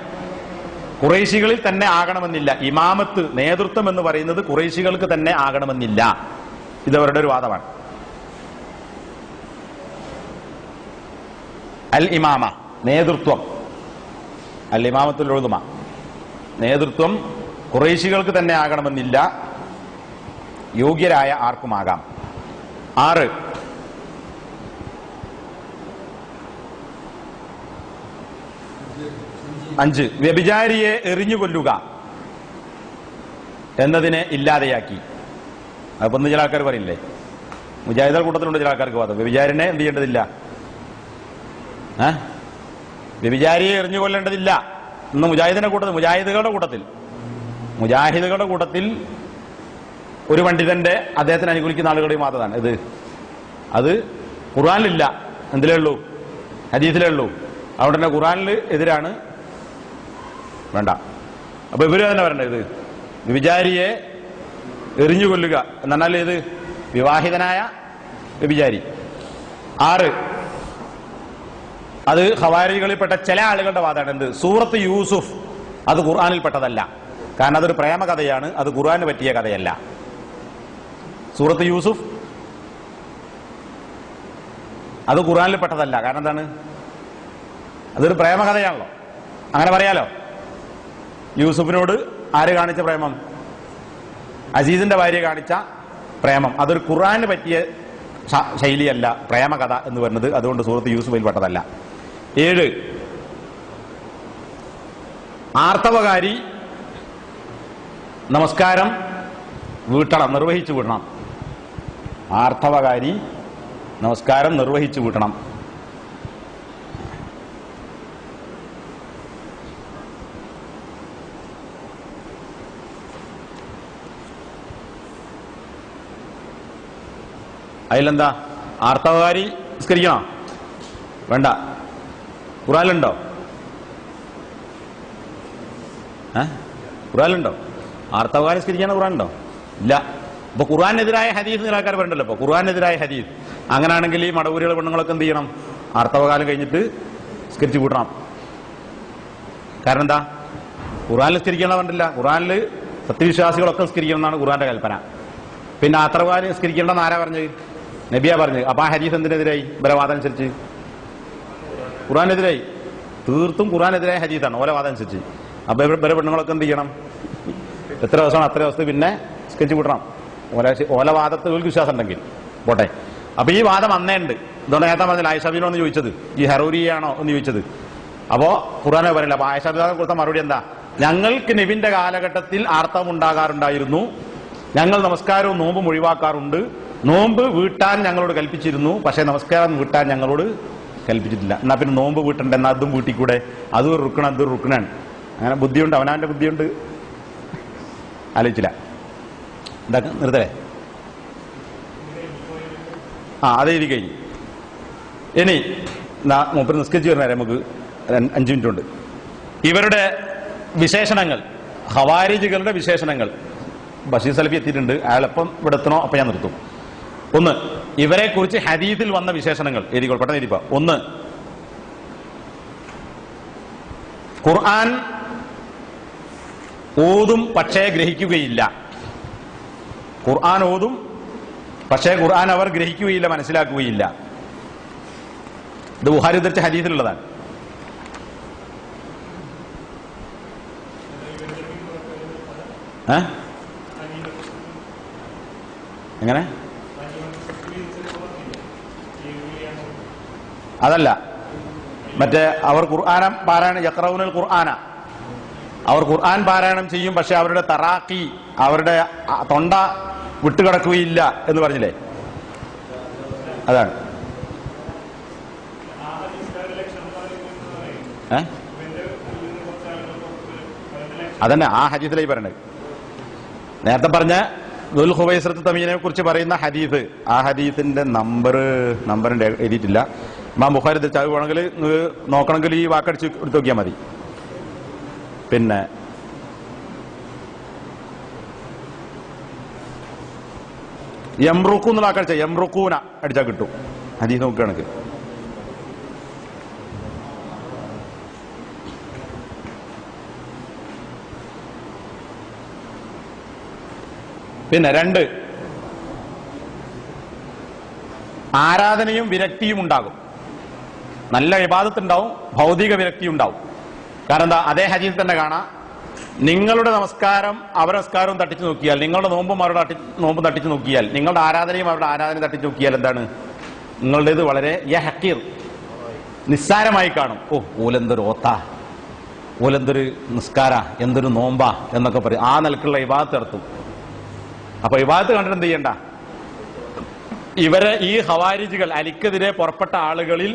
ഖുറൈശികളിൽ തന്നെ ആകണമെന്നില്ല. ഇമാമത്ത്, നേതൃത്വം എന്ന് പറയുന്നത് ഖുറൈശികൾക്ക് തന്നെ ആകണമെന്നില്ല. ഇതവരുടെ ഒരു വാദമാണ്. അൽ ഇമാമ, നേതൃത്വം, അൽ ഇമാമത്തുൽ ഉളുമ, നേതൃത്വം ഖുറൈശികൾക്ക് തന്നെ ആകണമെന്നില്ല, യോഗ്യരായ ആർക്കുമാകാം. 6, വ്യഭിചാരിയെ എറിഞ്ഞുകൊല്ലുക എന്നതിനെ ഇല്ലാതെയാക്കി. അപ്പൊ ചില ആൾക്കാർ പറയില്ലേ, മുജാഹിദുകളുടെ കൂട്ടത്തിലുണ്ട് ചില ആൾക്കാർക്ക് വാദം, വ്യഭിചാരിനെ എന്ത് ചെയ്യേണ്ടതില്ല, വ്യഭിചാരിയെ എറിഞ്ഞു കൊല്ലേണ്ടതില്ല. ഇന്ന് മുജാഹിദുകളുടെ കൂട്ടത്തിൽ ഒരു പണ്ഡിതന്റെ അദ്ദേഹത്തിന് അനുകൂലിക്കുന്ന ആളുകളുടെയും വാദമാണ് ഇത്. അത് ഖുർആനിലില്ല, എന്തിലേ ഉള്ളൂ? ഹദീസിലേ ഉള്ളൂ. അതുകൊണ്ട് തന്നെ ഖുർആനിൽ എതിരാണ്, വേണ്ട. അപ്പൊ ഇവര് തന്നെ പറയണ്ടേ ഇത് വ്യഭിചാരിയെ എറിഞ്ഞു കൊല്ലുക എന്നാൽ ഇത് വിവാഹിതനായ വ്യഭിചാരി. 6, അത് ഖവാരികളിൽപ്പെട്ട ചില ആളുകളുടെ വാദമാണ്. എന്ത്? സൂറത്ത് യൂസുഫ് അത് ഖുർആനിൽപ്പെട്ടതല്ല, കാരണം അതൊരു പ്രേമകഥയാണ്, അത് ഖുർആന് പറ്റിയ കഥയല്ല. സൂറത്ത് യൂസുഫ് അത് ഖുർആനിൽപ്പെട്ടതല്ല. കാരണം എന്താണ്? അതൊരു പ്രേമകഥയാണല്ലോ, അങ്ങനെ പറയാലോ. യൂസുഫിനോട് ആര് കാണിച്ച പ്രേമം? അസീസിന്റെ ഭാര്യ കാണിച്ച പ്രേമം. അതൊരു ഖുർആന് പറ്റിയ ശൈലിയല്ല പ്രേമകഥ എന്ന് പറയുന്നത്. അതുകൊണ്ട് സൂറത്ത് യൂസുഫിൽ പെട്ടതല്ല. 7, ആർത്തവകാരി നമസ്കാരം വീട്ടണം, നിർവഹിച്ചു വിടണം. ആർത്തവകാരി നമസ്കാരം നിർവഹിച്ചു വിടണം. അതിലെന്താ? ആർത്തവകാരി നിസ്കരിക്കണോ? വേണ്ട. ഖുർആനിലുണ്ടോ? ഖുർആനിലുണ്ടോ ആർത്തവകാരി നിസ്കരിക്കാണ്? ഖുർആനുണ്ടോ? ഇല്ല. അപ്പൊ ഖുർആനെതിരായ ഹദീസ് നിങ്ങൾ ആൾക്കാർ പറയണ്ടല്ലോ. ഇപ്പൊ ഖുർആനെതിരായ ഹദീസ് അങ്ങനെയാണെങ്കിൽ ഈ മടവൂരികളെ പെണ്ണുങ്ങളൊക്കെ എന്ത് ചെയ്യണം? ആർത്തവകാലം കഴിഞ്ഞിട്ട് നിസ്കരിച്ചു കൂട്ടണം. കാരണം എന്താ? ഖുർആനിൽ നിസ്കരിക്കണം പറഞ്ഞില്ല. ഖുർആനിൽ സത്യവിശ്വാസികളൊക്കെ നിസ്കരിക്കണം എന്നാണ് ഖുർആന്റെ കൽപ്പന. പിന്നെ ആർത്തവകാലം നിസ്കരിക്കേണ്ടെന്ന് ആരാ പറഞ്ഞത്? നബിയാ പറഞ്ഞത്. അപ്പൊ ആ ഹദീസ് എന്തിനെതിരായി? ബലവാദം അനുസരിച്ച് ഖുർആനെതിരായി. തീർത്തും ഖുർആനെതിരായ ഹദീസാണ് ഓല വാദം അനുസരിച്ച്. അപ്പൊ ഇവരെ പെണ്ണുങ്ങളൊക്കെ എന്ത് ചെയ്യണം? എത്ര ദിവസമാണ് അത്ര ദിവസത്തിൽ പിന്നെ സ്കെച്ച് കൂട്ടണം. ഓല വാദത്തിൽ വിശ്വാസം ഉണ്ടെങ്കിൽ പോട്ടെ. അപ്പൊ ഈ വാദം അന്നേ ഉണ്ട്. ഇതുകൊണ്ട് നേരത്തെ പറഞ്ഞില്ല ആയിഷാബിനോ എന്ന് ചോദിച്ചത്, ഈ ഹറൂരിയാണോ എന്ന് ചോദിച്ചത്. അപ്പോ ഖുർആനെ പറയില്ല. അപ്പൊ ആയിഷാബിനെ കൊടുത്ത മറുപടി എന്താ? ഞങ്ങൾക്ക് നബിന്റെ കാലഘട്ടത്തിൽ ആർത്തവം ഉണ്ടാകാറുണ്ടായിരുന്നു, ഞങ്ങൾ നമസ്കാരവും നോമ്പും ഒഴിവാക്കാറുണ്ട്, നോമ്പ് വീട്ടാൻ ഞങ്ങളോട് കൽപ്പിച്ചിരുന്നു, പക്ഷെ നമസ്കാരം വീട്ടാൻ ഞങ്ങളോട് കൽപ്പിച്ചിട്ടില്ല. എന്നാ പിന്നെ നോമ്പ് വീട്ടണ്ട, എന്നാ അതും വീട്ടിക്കൂടെ? അതും ഒരു റുക്കണ, അതൊരു റുക്കനാണ്. അങ്ങനെ ബുദ്ധിയുണ്ട്, അവനാന്റെ ബുദ്ധിയുണ്ട്. ആലോചിച്ചില്ല. എന്താ നിർത്തലേ? അതേ രീതി കഴിഞ്ഞു. ഇനി മൂപ്പര് നിസ്കരിച്ച് വരുന്നവരെ നമുക്ക് 5 മിനിറ്റ് ഉണ്ട്. ഇവരുടെ വിശേഷണങ്ങൾ, ഖവാരിജികളുടെ വിശേഷണങ്ങൾ. ബഷീർ സലഫി എത്തിയിട്ടുണ്ട്, അയാളെപ്പം ഇവിടെ എത്തണോ അപ്പം ഞാൻ നിർത്തും. 1, ഇവരെ കുറിച്ച് ഹദീസിൽ വന്ന വിശേഷണങ്ങൾ എഴുതിക്കോൾ, പെട്ടെന്ന് എഴുതിപ്പോ. 1, ഖുർആൻ ഓതും പക്ഷേ ഗ്രഹിക്കുകയില്ല. ഖുർആൻ ഓതും പക്ഷേ ഖുർആൻ അവർ ഗ്രഹിക്കുകയില്ല, മനസ്സിലാക്കുകയില്ല. ഇത് ബുഖാരി ഉദ്ധരിച്ച ഹദീസിലുള്ളതാണ്. എങ്ങനെ? അതല്ല, മറ്റേ അവർ ഖുർആനം പാരായണം, യഖറഊനൽ ഖുർആന, അവർ ഖുർആൻ പാരായണം ചെയ്യും, പക്ഷെ അവരുടെ തറാഖി, അവരുടെ തൊണ്ട വിട്ടുകിടക്കുകയില്ല എന്ന് പറഞ്ഞില്ലേ? അതാണ്. അതന്നെ ആ ഹദീസിലായി പറയണത്. നേരത്തെ പറഞ്ഞ ദുൽ ഖുവൈസ്റത്ത് തമീമിനെ കുറിച്ച് പറയുന്ന ഹദീസ്, ആ ഹദീസിന്റെ നമ്പറിന്റെ എഴുതിയിട്ടില്ല. ഇമാം ബുഖാരി വേണമെങ്കിൽ നോക്കണമെങ്കിൽ ഈ വാക്കടിച്ച് എടുത്ത് നോക്കിയാൽ മതി. പിന്നെ യംറുഖു എന്നുള്ള വാക്കടിച്ച യംറുഖൂന അടിച്ചാൽ കിട്ടും ഹദീസ് നോക്കുകയാണെങ്കിൽ. പിന്നെ 2, ആരാധനയും വിരക്തിയും ഉണ്ടാകും. നല്ല ഇബാദത്തുണ്ടാവും, ഭൗതിക വിരക്തി ഉണ്ടാവും. കാരണം എന്താ? അതേ ഹദീസിൽ തന്നെ കാണാം, നിങ്ങളുടെ നമസ്കാരം അവരുടെ നമസ്കാരവും തട്ടിച്ചു നോക്കിയാൽ, നിങ്ങളുടെ നോമ്പും അവരുടെ നോമ്പും തട്ടിച്ചു നോക്കിയാൽ, നിങ്ങളുടെ ആരാധനയും അവരുടെ ആരാധനയും തട്ടിച്ചു നോക്കിയാൽ എന്താണ്? നിങ്ങളുടേത് വളരെ ഹക്കീർ, നിസ്സാരമായി കാണും. ഓലെന്തൊരു ഓത്ത, ഓലെന്തൊരു നിസ്കാര, എന്തൊരു നോമ്പാ എന്നൊക്കെ പറയും. ആ നിലക്കുള്ള ഇബാദത്ത് നടത്തും. അപ്പൊ ഇബാദത്ത് കണ്ടിട്ട് എന്ത് ചെയ്യണ്ട? ഇവരെ ഈ ഖവാരിജികൾ, അലിക്കെതിരെ പുറപ്പെട്ട ആളുകളിൽ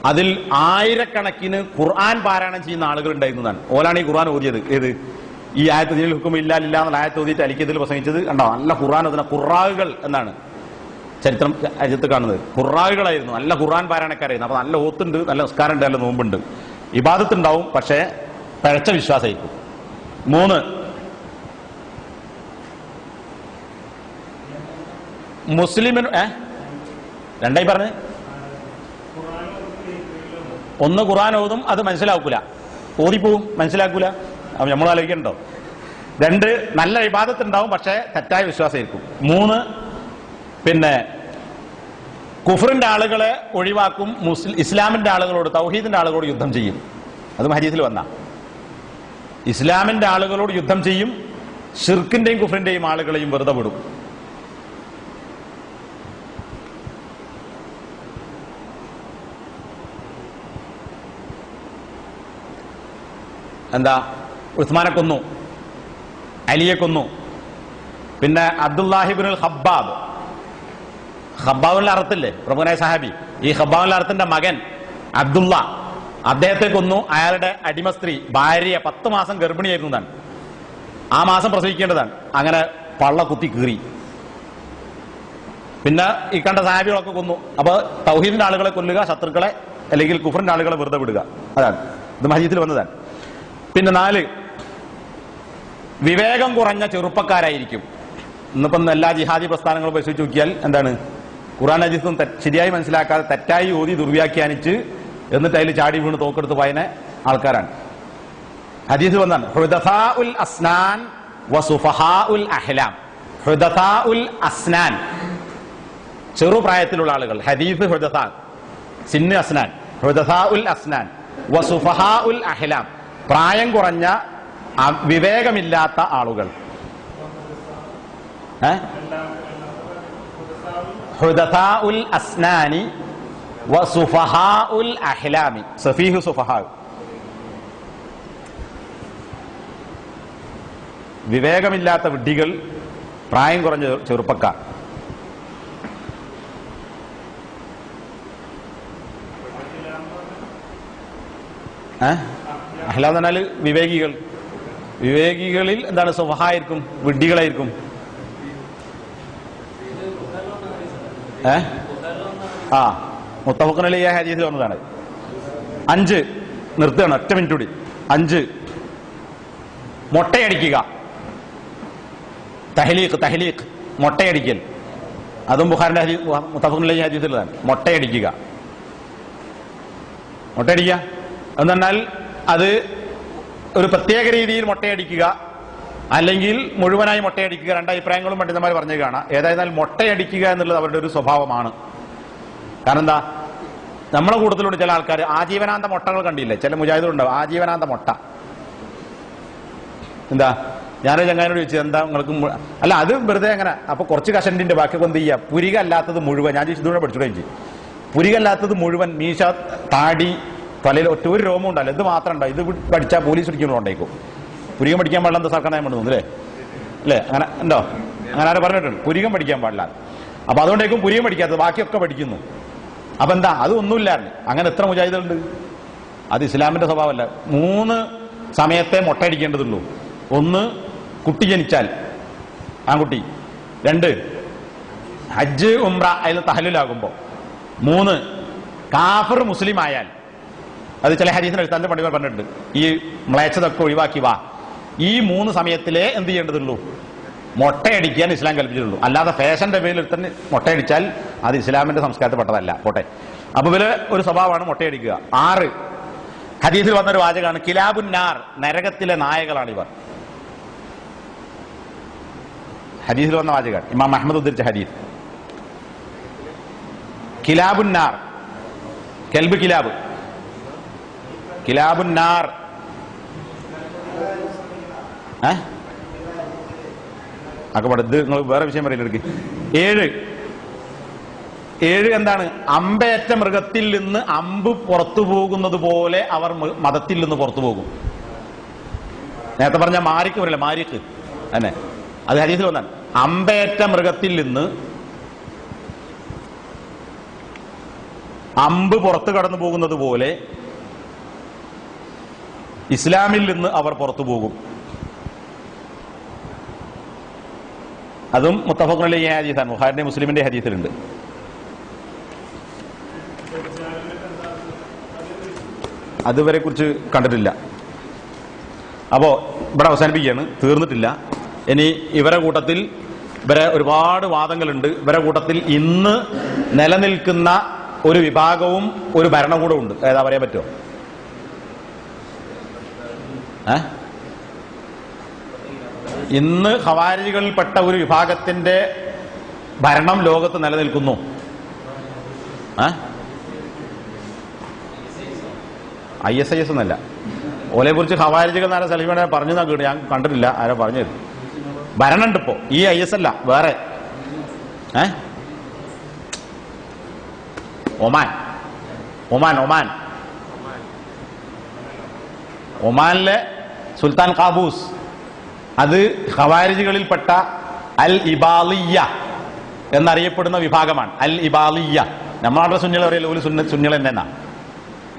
അതിൽ ആയിരക്കണക്കിന് ഖുർആൻ പാരായണം ചെയ്യുന്ന ആളുകൾ ഉണ്ടായിരുന്നതാണ്. ഓലാണ് ഈ ഖുർആൻ ഓതിയത്. ഏത് ഈ ആയത്ത് ദീനിൽ ഹുക്കും ഇല്ല എന്നുള്ള ആയത്ത് ഓതിയിട്ട് അലിക്കത്തിൽ പ്രസംഗിച്ചത് കണ്ടോ? നല്ല ഖുർആൻ അതിനെ ഖുറാകൾ എന്നാണ് ചരിത്രം രാജ്യത്ത് കാണുന്നത്. ഖുറാകളായിരുന്നു, നല്ല ഖുർആൻ പാരായണക്കാരായിരുന്നു. അപ്പൊ നല്ല ഓത്തുണ്ട്, നല്ല നിസ്കാരമുണ്ട്, നല്ല നോമ്പുണ്ട്, ഇബാദത്തുണ്ടാവും, പക്ഷേ പഴച്ച വിശ്വാസമായിരിക്കും. 3, മുസ്ലിമിന് രണ്ടായി പറഞ്ഞ്, 1 ഖുർആൻ ഓതും, അത് മനസ്സിലാക്കൂല, ഓതിപ്പോവും, മനസ്സിലാക്കൂല, അപ്പൊ നമ്മൾ ആലോചിക്കണ്ടോ. 2 നല്ല ഇബാദത്ത് ഉണ്ടാവും, പക്ഷേ തെറ്റായ വിശ്വാസമായിരിക്കും. 3 പിന്നെ കുഫറിന്റെ ആളുകളെ ഒഴിവാക്കും, ഇസ്ലാമിന്റെ ആളുകളോട്, തൗഹീദിന്റെ ആളുകളോട് യുദ്ധം ചെയ്യും. അതും ഹദീസിൽ വന്ന ഇസ്ലാമിന്റെ ആളുകളോട് യുദ്ധം ചെയ്യും, ഷിർക്കിന്റെയും കുഫറിന്റെയും ആളുകളെയും വെറുതെ വിടും. എന്താ? ഉസ്മാനെ കൊന്നു, അലിയെ കൊന്നു. പിന്നെ അബ്ദുല്ലാഹിബ്നുൽ ഖബ്ബാബ്, ഖബ്ബാബിന്റെ അർത്ഥത്തില്ലേ, പ്രമുഖനായ സഹാബി, ഈ ഖബ്ബാബിന്റെ അർത്ഥത്തിന്റെ മകൻ അബ്ദുള്ള, അദ്ദേഹത്തെ കൊന്നു. അയാളുടെ അടിമ സ്ത്രീ ഭാര്യ 10 മാസം ഗർഭിണിയായിരുന്നതാണ്, ആ മാസം പ്രസവിക്കേണ്ടതാണ്, അങ്ങനെ പള്ള കുത്തി കീറി. പിന്നെ ഈ കണ്ട സഹാബികളൊക്കെ കൊന്നു. അപ്പൊ തൗഹീദിന്റെ ആളുകളെ കൊല്ലുക, ശത്രുക്കളെ അല്ലെങ്കിൽ കുഫറിന്റെ ആളുകളെ വെറുതെ വിടുക, അതാണ് ഇത് ഹദീസിൽ വന്നതാണ്. പിന്നെ 4, വിവേകം കുറഞ്ഞ ചെറുപ്പക്കാരായിരിക്കും. ഇന്നിപ്പം എല്ലാ ജിഹാദി പ്രസ്ഥാനങ്ങളും പരിശോധിച്ച് നോക്കിയാൽ എന്താണ്? ഖുർആൻ ഹദീസും ശരിയായി മനസ്സിലാക്കാതെ തെറ്റായി ഓതി ദുർവ്യാഖ്യാനിച്ച് എന്നിട്ട് അതിൽ ചാടി വീണ് തോക്കെടുത്ത് പോയനെ ആൾക്കാരാണ്. ഹദീസ് വന്നാണ് ഹുദസാഉൽ അസ്നാൻ വസുഫഹാഉൽ അഹ്ലാം. ഹുദസാഉൽ അസ്നാൻ, ചെറുപ്രായത്തിലുള്ള ആളുകൾ. ഹദീസ് ഹുദസാ, സിന്ന് അസ്നാൻ. ഹുദസാഉൽ അസ്നാൻ വസുഫഹാഉൽ അഹ്ലാം, പ്രായം കുറഞ്ഞ വിവേകമില്ലാത്ത ആളുകൾ. ഹുദസാഉൽ അസ്നാനി വസുഫഹാഉൽ അഹ്ലാമി. സഫീഹു സുഫഹാ, വിവേകമില്ലാത്ത വിഡ്ഢികൾ, പ്രായം കുറഞ്ഞ ചെറുപ്പക്കാർ. അഹ്ലാം എന്ന് പറഞ്ഞാൽ വിവേകികൾ. വിവേകികളിൽ എന്താണ്? സുഫഹായിരിക്കും, വിഡ്ഢികളായിരിക്കും. മുത്തഫഖുൻ അലൈഹി ഹദീസിൽ വന്നതാണ്. 5 നിർത്തുകയാണ്, ഒറ്റ മിനിറ്റ് കൂടി. 5 മൊട്ടയടിക്കുക. തഹ്ലീഖ് മൊട്ടയടിക്കൽ, അതും ബുഖാരിന്റെ ഹദീസ്, മുത്തഫഖുൻ അലൈഹി ഹദീസിലാണ്. മൊട്ടയടിക്കുക എന്ന് പറഞ്ഞാൽ അത് ഒരു പ്രത്യേക രീതിയിൽ മൊട്ടയടിക്കുക, അല്ലെങ്കിൽ മുഴുവനായി മൊട്ടയടിക്കുക. 2 അഭിപ്രായങ്ങളും പണ്ഡിതന്മാർ പറഞ്ഞു കാണാം. ഏതായിരുന്നാലും മൊട്ടയടിക്കുക എന്നുള്ളത് അവരുടെ ഒരു സ്വഭാവമാണ്. കാരണം എന്താ? നമ്മളെ കൂട്ടത്തിലുണ്ട് ചില ആൾക്കാർ ആജീവനാന്ത മൊട്ടകൾ കണ്ടില്ലേ? ചില മുജാഹിദുണ്ടാവും ആജീവനാന്ത മൊട്ട. എന്താ? ഞാനൊരു ചങ്ങാനോട് ചോദിച്ചു, എന്താ നിങ്ങൾക്ക്? അല്ല, അത് വെറുതെ അങ്ങനെ. അപ്പൊ കുറച്ച് കഷണ്ടിന്റെ ബാക്കിയൊക്കെ എന്ത് ചെയ്യുക? പുരികല്ലാത്തത് മുഴുവൻ. ഞാൻ ഇതുകൂടെ പഠിച്ചുകൂടെ ചെയ്യും. പുരികല്ലാത്തത് മുഴുവൻ, മീശ, താടി, തലയിൽ ഒറ്റ ഒരു രോമം ഉണ്ടല്ലോ, ഇത് മാത്രം ഉണ്ടാവും. ഇത് പഠിച്ചാൽ പോലീസ് പിടിക്കുന്നുണ്ടായിരിക്കും. പുരികം പഠിക്കാൻ പാടില്ല, എന്താ സർക്കാർ നയം തോന്നുന്നു അല്ലേ? അങ്ങനെ ഉണ്ടോ? അങ്ങനെ ആരും പറഞ്ഞിട്ടുണ്ട് പുരികം പഠിക്കാൻ പാടില്ല. അപ്പൊ അതുകൊണ്ടേക്കും പുരികം പഠിക്കാത്തത്, ബാക്കിയൊക്കെ പഠിക്കുന്നു. അപ്പൊ എന്താ? അത് ഒന്നുമില്ലായിരുന്നു. അങ്ങനെ എത്ര മുജാഹിദുണ്ട്? അത് ഇസ്ലാമിന്റെ സ്വഭാവമല്ല. 3 സമയത്തെ മൊട്ടയടിക്കേണ്ടതുള്ളൂ. 1 കുട്ടി ജനിച്ചാൽ ആൺകുട്ടി. 2 ഹജ്ജ് ഉംറ അതിൽ തഹല്ലുലാകുമ്പോ. 3 കാഫിർ മുസ്ലിം ആയാൽ. അത് ചില ഹദീസിന്റെ അടിസ്ഥാനത്തിൽ പണ്ഡിതന്മാർ പറഞ്ഞിട്ടുണ്ട്. ഈ മ്ലേച്ഛതൊക്കെ ഒഴിവാക്കി വാ. ഈ 3 സമയത്തിലേ എന്ത് ചെയ്യേണ്ടതുള്ളൂ? മൊട്ടയടിക്കാൻ ഇസ്ലാം കൽപ്പിച്ചിട്ടുള്ളൂ. അല്ലാതെ ഫാഷന്റെ പേരിൽ തന്നെ മൊട്ടയടിച്ചാൽ അത് ഇസ്ലാമിന്റെ സംസ്കാരത്തിൽ പെട്ടതല്ല. പോട്ടെ. അപ്പൊ ഇവര് ഒരു സ്വഭാവമാണ് മൊട്ടയടിക്കുക. 6 ഹദീസിൽ വന്നൊരു വാചകമാണ് കിലാബുന്നാർ, നരകത്തിലെ നായകളാണിവർ. ഹദീസിൽ വന്ന വാചകമാണ്, ഇമാം അഹ്മദ് ഉദ്ധരിച്ച ഹദീസ്. കിലാബുന്നാർ, കെൽബ് കിലാബ്, കിലാബുന്നാർ. ഇത് നിങ്ങൾ വേറെ വിഷയം പറയുന്നത്. 7 എന്താണ്? അമ്പേറ്റ മൃഗത്തിൽ നിന്ന് അമ്പ് പുറത്തു പോകുന്നത് പോലെ അവർ മതത്തിൽ നിന്ന് പുറത്തു പോകും. നേരത്തെ പറഞ്ഞ മാരിക്ക് പറയില്ല, മാരിക്ക് തന്നെ, അത് ഹദീസിൽ വന്നാണ്. അമ്പേറ്റ മൃഗത്തിൽ നിന്ന് അമ്പ് പുറത്തു കടന്നു പോകുന്നത് പോലെ ഇസ്ലാമിൽ നിന്ന് അവർ പുറത്തു പോകും. അതും മുത്തഫഖുൻ അലൈഹി ഹദീസാണ്, ബുഖാരിന്റെ മുസ്ലിമിന്റെ ഹദീസിലുണ്ട്. അതുവരെ കുറിച്ച് കണ്ടിട്ടില്ല. അപ്പോ ഇവിടെ അവസാനിപ്പിക്കുകയാണ്, തീർന്നിട്ടില്ല. ഇനി ഇവരെ കൂട്ടത്തിൽ ഒരുപാട് വാദങ്ങളുണ്ട്. ഇവരെ കൂട്ടത്തിൽ ഇന്ന് നിലനിൽക്കുന്ന ഒരു വിഭാഗവും ഒരു ഭരണകൂടവും ഉണ്ട്. ഏതാ പറയാൻ പറ്റുമോ? ഇന്ന് ഖവാരിജികളിൽപ്പെട്ട ഒരു വിഭാഗത്തിന്റെ ഭരണം ലോകത്ത് നിലനിൽക്കുന്നു. ISIS എന്നല്ല, ഓലെ കുറിച്ച് ഖവാരിജികൾ നേരെ സലീമനെ പറഞ്ഞു കേട്ടു, ഞാൻ കണ്ടിട്ടില്ല, ആരോ പറഞ്ഞു തരും. ഭരണമുണ്ട് ഇപ്പോ, ഈ IS അല്ല, വേറെ. ഒമാൻ ഒമാൻ ഒമാൻ ഒമാനിലെ സുൽത്താൻ ഖാബൂസ്, അത് ഖവാരിജികളിൽപ്പെട്ട അൽ ഇബാലിയ്യ എന്നറിയപ്പെടുന്ന വിഭാഗമാണ്. അൽ ഇബാലിയ്യ, നമ്മളവിടെ സുന്നികൾ അറിയില്ല, ഒരു സുന്നികൾ തന്നെയാണ്.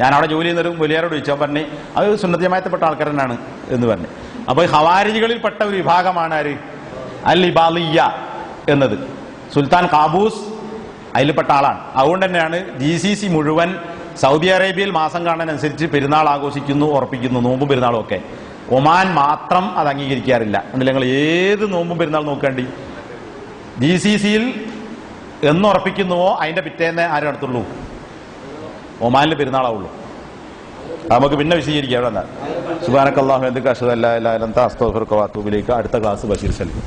ഞാൻ അവിടെ ജോലി ചെയ്യുന്നൊരു വലിയാരോട് ചോദിച്ചാൽ പറഞ്ഞ് അത് സുന്നത്ത് ജമാഅത്തിൽപ്പെട്ട ആൾക്കാർ തന്നെയാണ് എന്ന് പറഞ്ഞു. അപ്പോൾ ഖവാരിജികളിൽപ്പെട്ട ഒരു വിഭാഗമാണ് ആര്? അൽ ഇബാലിയ്യ എന്നത്. സുൽത്താൻ ഖാബൂസ് അതിൽപ്പെട്ട ആളാണ്. അതുകൊണ്ട് തന്നെയാണ് GCC മുഴുവൻ സൗദി അറേബ്യയിൽ മാസം കാണാനനുസരിച്ച് പെരുന്നാൾ ആഘോഷിക്കുന്നു, ഉറപ്പിക്കുന്നു, നോമ്പും പെരുന്നാളും ഒക്കെ. ഒമാൻ മാത്രം അത് അംഗീകരിക്കാറില്ല. എന്നിട്ട് നിങ്ങൾ ഏത് നോമ്പും പെരുന്നാൾ നോക്കേണ്ടി GCCയിൽ എന്ന് ഉറപ്പിക്കുന്നുവോ അതിന്റെ പിറ്റേന്ന് ആരും നടത്തുള്ളൂ? ഒമാനിൽ പെരുന്നാളാവുള്ളൂ. നമുക്ക് പിന്നെ വിശദീകരിക്കാം. എവിടെ സുബ്ഹാനക്കല്ലാഹു വബിഹംദിക അശ്ഹദു അല്ലാ ഇലാഹ ഇല്ല അൻത അസ്തഗ്ഫിറുക വഅതൂബു ഇലൈക. അടുത്ത ക്ലാസ് ബഷീർ സലീം.